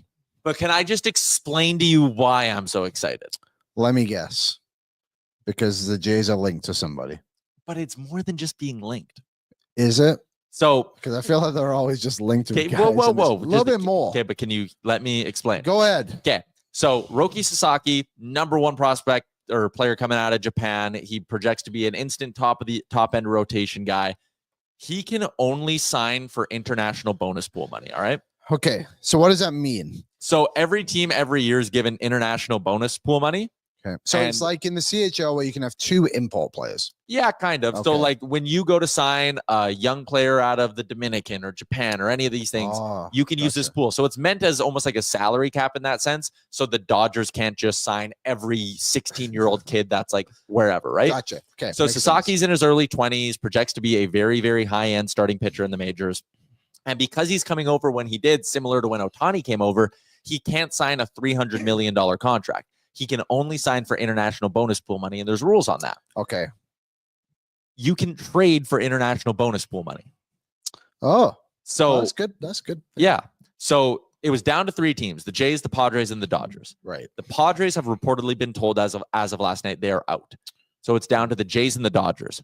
But can I just explain to you why I'm so excited? Let me guess. Because the Jays are linked to somebody. But it's more than just being linked. Is it? So, Because I feel like they're always just linked to okay, guys. whoa. and it's a little Just- bit more. Okay, but can you let me explain? Go ahead. Okay. So Roki Sasaki, number 1 prospect or player coming out of Japan. He projects to be an instant top end rotation guy. He can only sign for international bonus pool money. All right. Okay. So what does that mean? So every team every year is given international bonus pool money. Okay. So it's And- like in the CHL where you can have 2 import players. Yeah, kind of. So Okay. like when you go to sign a young player out of the Dominican or Japan or any of these things, Oh, you can use this gotcha. pool. So it's meant as almost like a salary cap in that sense. So the Dodgers can't just sign every 16-year-old kid that's like wherever, right? Gotcha. Okay. So makes sense. Sasaki's in his early 20s, projects to be a very, very high-end starting pitcher in the majors. And because he's coming over when he did, similar to when Ohtani came over, he can't sign a $300 million contract. He can only sign for international bonus pool money, and there's rules on that. Okay. You can trade for international bonus pool money. Oh, So that's good. That's good. yeah. So it was down to 3 teams: the Jays, the Padres, and the Dodgers. Right. The Padres have reportedly been told as of last night they are out. So it's down to the Jays and the Dodgers.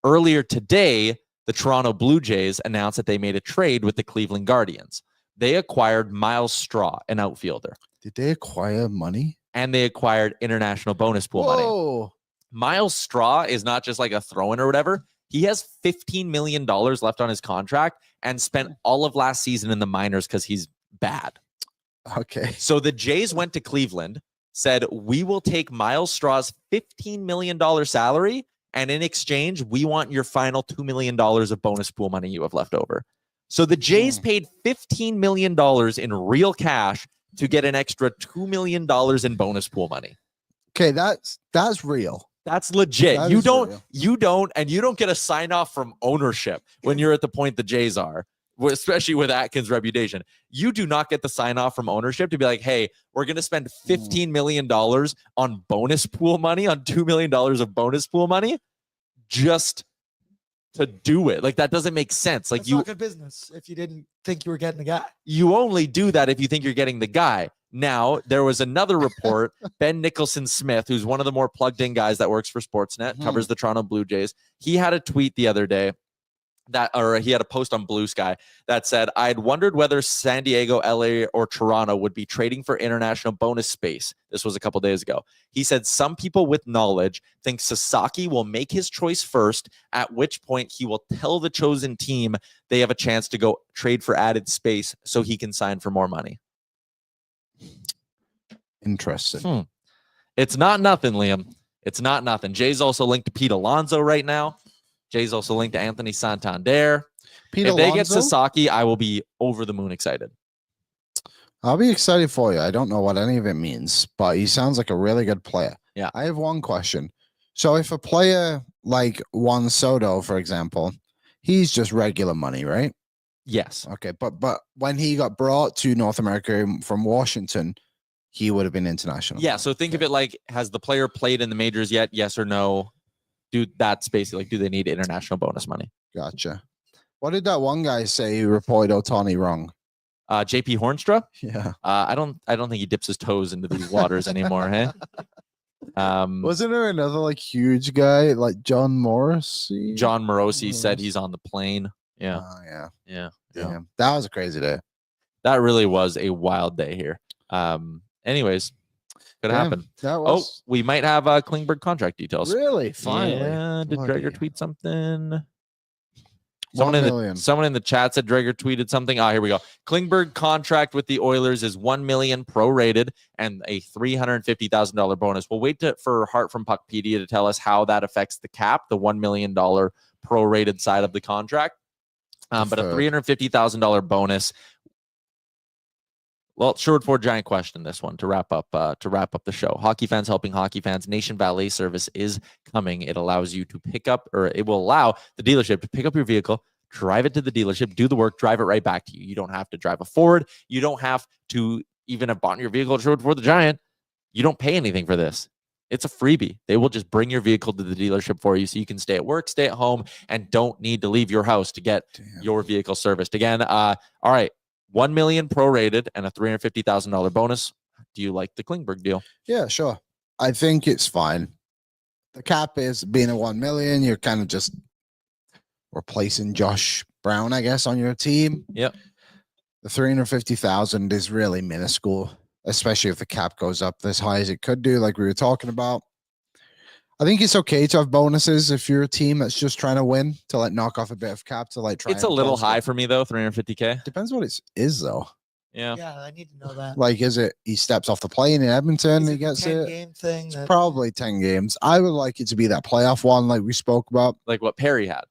Earlier today, the Toronto Blue Jays announced that they made a trade with the Cleveland Guardians. They acquired Miles Straw, an outfielder. Did they acquire money? And they acquired international bonus pool money. Miles Straw is not just like a throw-in or whatever. He has $15 million left on his contract and spent all of last season in the minors because he's bad. Okay. So the Jays went to Cleveland, said, we will take Miles Straw's $15 million salary, and in exchange, we want your final $2 million of bonus pool money you have left over. So the Jays paid $15 million in real cash to get an extra $2 million in bonus pool money. Okay, that's real. That's legit. That you is don't real. get a sign off from ownership when you're at the point the Jays are, especially with Atkins' reputation. You do not get the sign off from ownership to be like, hey, we're going to spend $15 million on bonus pool money, on $2 million of bonus pool money just to do it. Like, that doesn't make sense. Like, That's not good business if you didn't think you were getting the guy. You only do that if you think you're getting the guy. Now, there was another report, Ben Nicholson-Smith, who's one of the more plugged-in guys that works for Sportsnet, covers the Toronto Blue Jays. He had a tweet the other day he had a post on Blue Sky that said, I had wondered whether San Diego, LA, or Toronto would be trading for international bonus space. This was a couple days ago. He said, some people with knowledge think Sasaki will make his choice first, at which point he will tell the chosen team they have a chance to go trade for added space so he can sign for more money. Interesting. It's not nothing, Liam. It's not nothing. Jay's also linked to Pete Alonso right now. Jay's also linked to Anthony Santander. If they get Sasaki, I will be over the moon excited. I'll be excited for you. I don't know what any of it means, but he sounds like a really good player. Yeah. I have one question. So if a player like Juan Soto, for example, he's just regular money, right? Yes. Okay, but when he got brought to North America from Washington, he would have been international. Yeah, so think of it like, has the player played in the majors yet? Yes or no? Dude, that's basically like, do they need international bonus money? Gotcha. What did that one guy say who reported Ohtani wrong? JP Hornstra? Yeah. I don't think he dips his toes into these waters anymore, hey? Wasn't there another like huge guy like John Morrissey? John Morosi said he's on the plane. Yeah. Yeah. Yeah. That was a crazy day. That really was a wild day here. Anyways, could happen. That was we might have Klingberg contract details. really finally. Yeah, did Dreger tweet something? 1 million. Someone in the chat said Dreger tweeted something. Here we go. Klingberg contract with the Oilers is $1 million prorated and a $350,000 bonus. We'll wait for Hart from Puckpedia to tell us how that affects the cap, the $1 million prorated side of the contract. But a $350,000 bonus. Well, short for giant question. This one to wrap up the show. Hockey fans helping hockey fans. Nation Valet service is coming. It allows you to pick up, or it will allow the dealership to pick up your vehicle, drive it to the dealership, do the work, drive it right back to you. You don't have to drive a Ford. You don't have to even have bought your vehicle short for the Giant. You don't pay anything for this. It's a freebie. They will just bring your vehicle to the dealership for you so you can stay at work, stay at home, and don't need to leave your house to get your vehicle serviced. Again, all right. $1 million prorated and a $350,000 bonus. Do you like the Klingberg deal? Yeah, sure. I think it's fine. The cap is being a 1 million. You're kind of just replacing Josh Brown, I guess, on your team. Yep. The 350,000 is really minuscule, especially if the cap goes up this high as it could do, like we were talking about. I think it's okay to have bonuses if you're a team that's just trying to win, to like knock off a bit of cap to like try. It's a little high for me though, 350K. Depends what it is though. Yeah. Yeah, I need to know that. Like, is it he steps off the plane in Edmonton, he gets it? Game thing. It's probably 10 games. I would like it to be that playoff one, like we spoke about. Like what Perry had.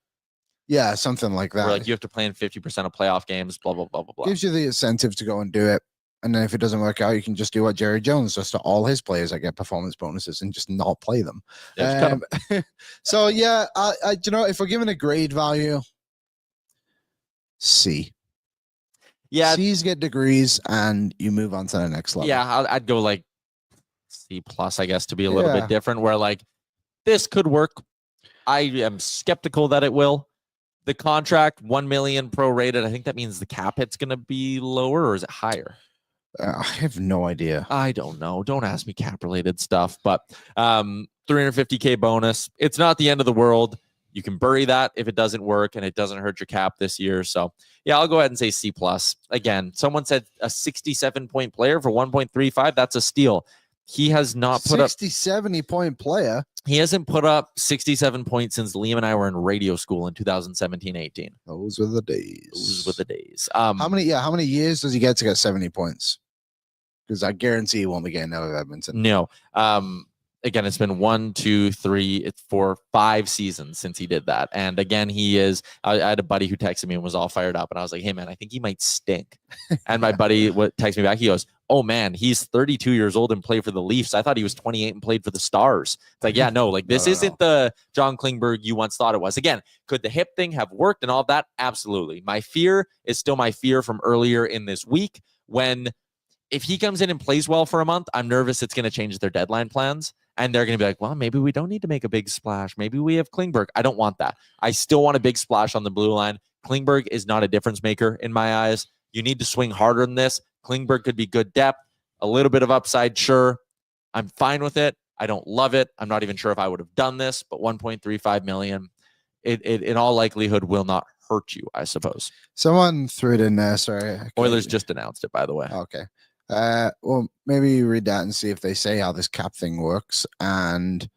Yeah, something like that. Where like you have to play in 50% of playoff games, blah, blah, blah, blah, blah. Gives you the incentive to go and do it. And then if it doesn't work out, you can just do what Jerry Jones does to all his players that get performance bonuses and just not play them. So yeah, I you know, if we're giving a grade value, C. Yeah, C's get degrees and you move on to the next level. Yeah, I'd go like C plus, I guess, to be a little bit different. Where like this could work. I am skeptical that it will. The contract, $1 million prorated. I think that means the cap hit's going to be lower, or is it higher? I have no idea. I don't know. Don't ask me cap related stuff, but $350K bonus. It's not the end of the world. You can bury that if it doesn't work and it doesn't hurt your cap this year. So yeah, I'll go ahead and say C+. Again, someone said a 67-point player for 1.35. That's a steal. He has not put 70-point player. He hasn't put up 67 points since Liam and I were in radio school in 2017-18. Those were the days. Those were the days. How many years does he get to get 70 points? Because I guarantee he won't be getting out of Edmonton. No. Again, it's been 5 seasons since he did that. And again, I had a buddy who texted me and was all fired up. And I was like, hey, man, I think he might stink. And my buddy texted me back. He goes, oh, man, he's 32 years old and played for the Leafs. I thought he was 28 and played for the Stars. It's like, yeah, no, like this isn't the John Klingberg you once thought it was. Again, could the hip thing have worked and all of that? Absolutely. My fear is still my fear from earlier in this week when if he comes in and plays well for a month, I'm nervous it's going to change their deadline plans. And they're going to be like, well, maybe we don't need to make a big splash. Maybe we have Klingberg. I don't want that. I still want a big splash on the blue line. Klingberg is not a difference maker in my eyes. You need to swing harder than this. Klingberg could be good depth, a little bit of upside, sure. I'm fine with it. I don't love it. I'm not even sure if I would have done this, but $1.35 million, it in all likelihood will not hurt you, I suppose. Someone threw it in there. Sorry. Oilers just announced it, by the way. Okay. Well, maybe you read that and see if they say how this cap thing works, and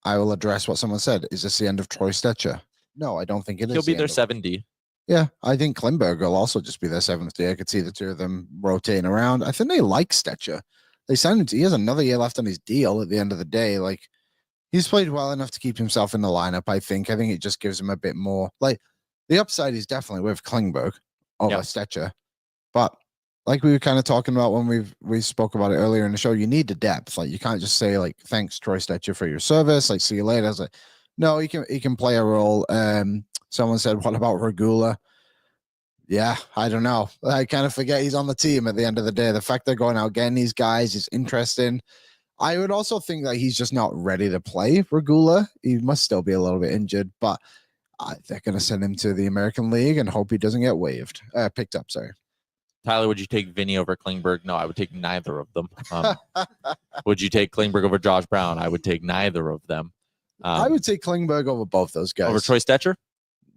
I will address what someone said. Is this the end of Troy Stetcher? No, I don't think it is. He'll be their 7D. Yeah, I think Klingberg will also just be their 7th D. I could see the two of them rotating around. I think they like Stetcher. They signed him. He has another year left on his deal at the end of the day. Like, he's played well enough to keep himself in the lineup, I think. I think it just gives him a bit more. Like, the upside is definitely with Klingberg over Stetcher. But like we were kind of talking about when we spoke about it earlier in the show, you need the depth. Like, you can't just say, like, thanks, Troy Stetcher, for your service. Like, see you later. I was like, no, he can play a role. Someone said, what about Regula? Yeah, I don't know. I kind of forget he's on the team at the end of the day. The fact they're going out getting these guys is interesting. I would also think that he's just not ready to play Regula. He must still be a little bit injured, but they're going to send him to the American League and hope he doesn't get picked up, sorry. Tyler, would you take Vinny over Klingberg? No, I would take neither of them. Would you take Klingberg over Josh Brown? I would take neither of them. I would take Klingberg over both those guys. Over Troy Stetcher?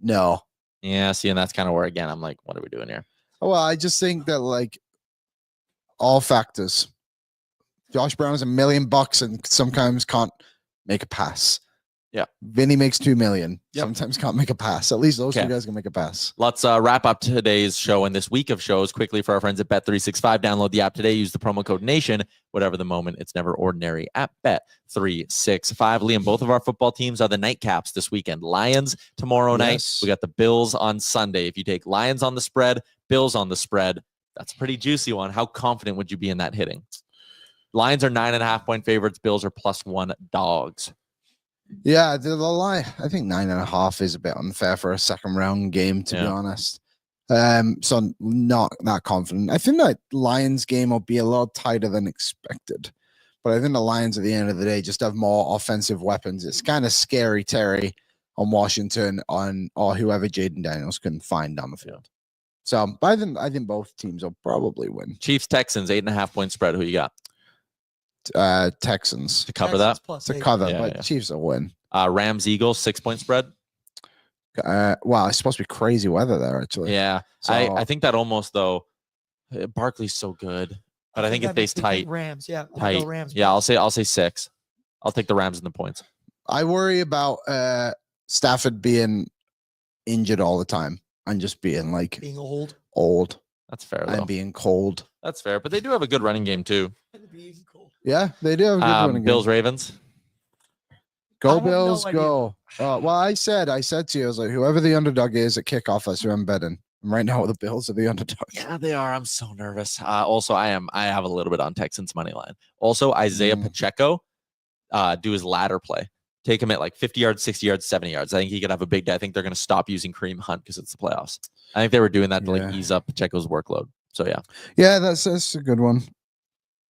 No. Yeah, see, and that's kind of where, again, I'm like, what are we doing here? Well, I just think that, like, all factors. Josh Brown is $1 million and sometimes can't make a pass. Yeah. Vinny makes $2 million. Yep. Sometimes can't make a pass. At least those two guys can make a pass. Let's wrap up today's show and this week of shows quickly for our friends at Bet365. Download the app today. Use the promo code NATION. Whatever the moment, it's never ordinary at Bet365. Liam, both of our football teams are the nightcaps this weekend. Lions tomorrow night. We got the Bills on Sunday. If you take Lions on the spread, Bills on the spread, that's a pretty juicy one. How confident would you be in that hitting? Lions are 9.5-point favorites. Bills are +1 dogs. Yeah, the line, I think 9.5 is a bit unfair for a second round game, to be honest. So not that confident. I think that Lions game will be a lot tighter than expected, but I think the Lions at the end of the day just have more offensive weapons. It's kind of scary, Terry, on Washington or whoever Jaden Daniels can find down the field. So I think both teams will probably win. Chiefs Texans 8.5-point spread. Who you got? Texans to cover Texans that. to cover, but Chiefs will win. Rams Eagles 6-point spread. Wow, it's supposed to be crazy weather there, actually. Yeah, so, I think that almost though. Barkley's so good, but I think it stays tight. Rams, yeah, tight. Rams. Yeah, I'll say 6. I'll take the Rams in the points. I worry about Stafford being injured all the time and just being like being old. That's fair. And being cold. That's fair, but they do have a good running game too. Yeah, they do have a good running game. Bills Ravens. Go Bills, go. Well, I said to you, I was like, whoever the underdog is at kickoff, that's who I'm betting. And right now, the Bills are the underdog. Yeah, they are. I'm so nervous. Also, I have a little bit on Texans money line. Also, Isaiah Pacheco, do his ladder play. Take him at like 50 yards, 60 yards, 70 yards. I think he could have a big day. I think they're going to stop using Kareem Hunt because it's the playoffs. I think they were doing that to like ease up Pacheco's workload. So yeah. Yeah, that's a good one.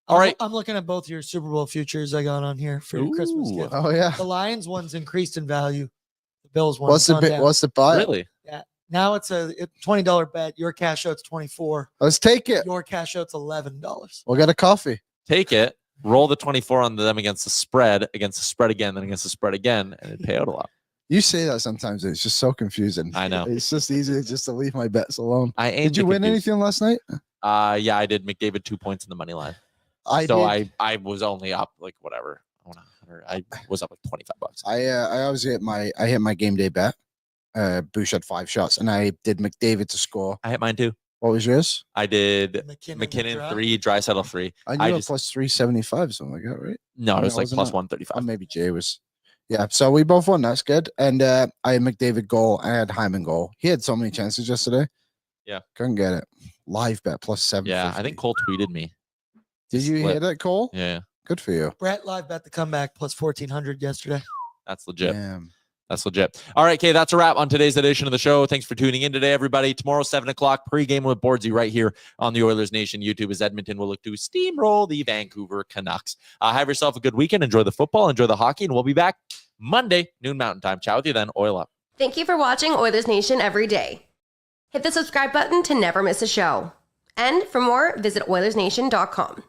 All right. I'm looking at both your Super Bowl futures I got on here for your Christmas gift. Oh, yeah. The Lions one's increased in value. The Bills won. What's the bit? What's the buy? Really? Now it's a $20 bet. Your cash out's $24. Let's take it. Your cash out's $11. We'll get a coffee. Take it. Roll the 24 on them against the spread again, then against the spread again, and it'd pay out a lot. You say that sometimes. It's just so confusing. I know. It's just easy just to leave my bets alone. Did you win anything last night? Yeah, I did. McDavid 2 points in the money line. I was only up like whatever. I was up like $25. I always hit my game day bet. Bush had 5 shots, and I did McDavid to score. I hit mine too. What was yours? I did McKinnon 3, Draisaitl 3. I knew plus 375, something like that, right? No, it was like plus 135. Or maybe Jay was. Yeah, so we both won. That's good. And I had McDavid goal. I had Hyman goal. He had so many chances yesterday. Yeah, couldn't get it. Live bet plus 7. Yeah, I think Cole tweeted me. Did you hear that, Cole? Yeah. Good for you. Brett live bet the comeback plus 1,400 yesterday. That's legit. Damn. That's legit. All right, Kay, that's a wrap on today's edition of the show. Thanks for tuning in today, everybody. Tomorrow, 7 o'clock, pregame with Boardsy right here on the Oilers Nation YouTube as Edmonton will look to steamroll the Vancouver Canucks. Have yourself a good weekend. Enjoy the football, enjoy the hockey, and we'll be back Monday, noon Mountain Time. Ciao with you then. Oil up. Thank you for watching Oilers Nation every day. Hit the subscribe button to never miss a show. And for more, visit OilersNation.com.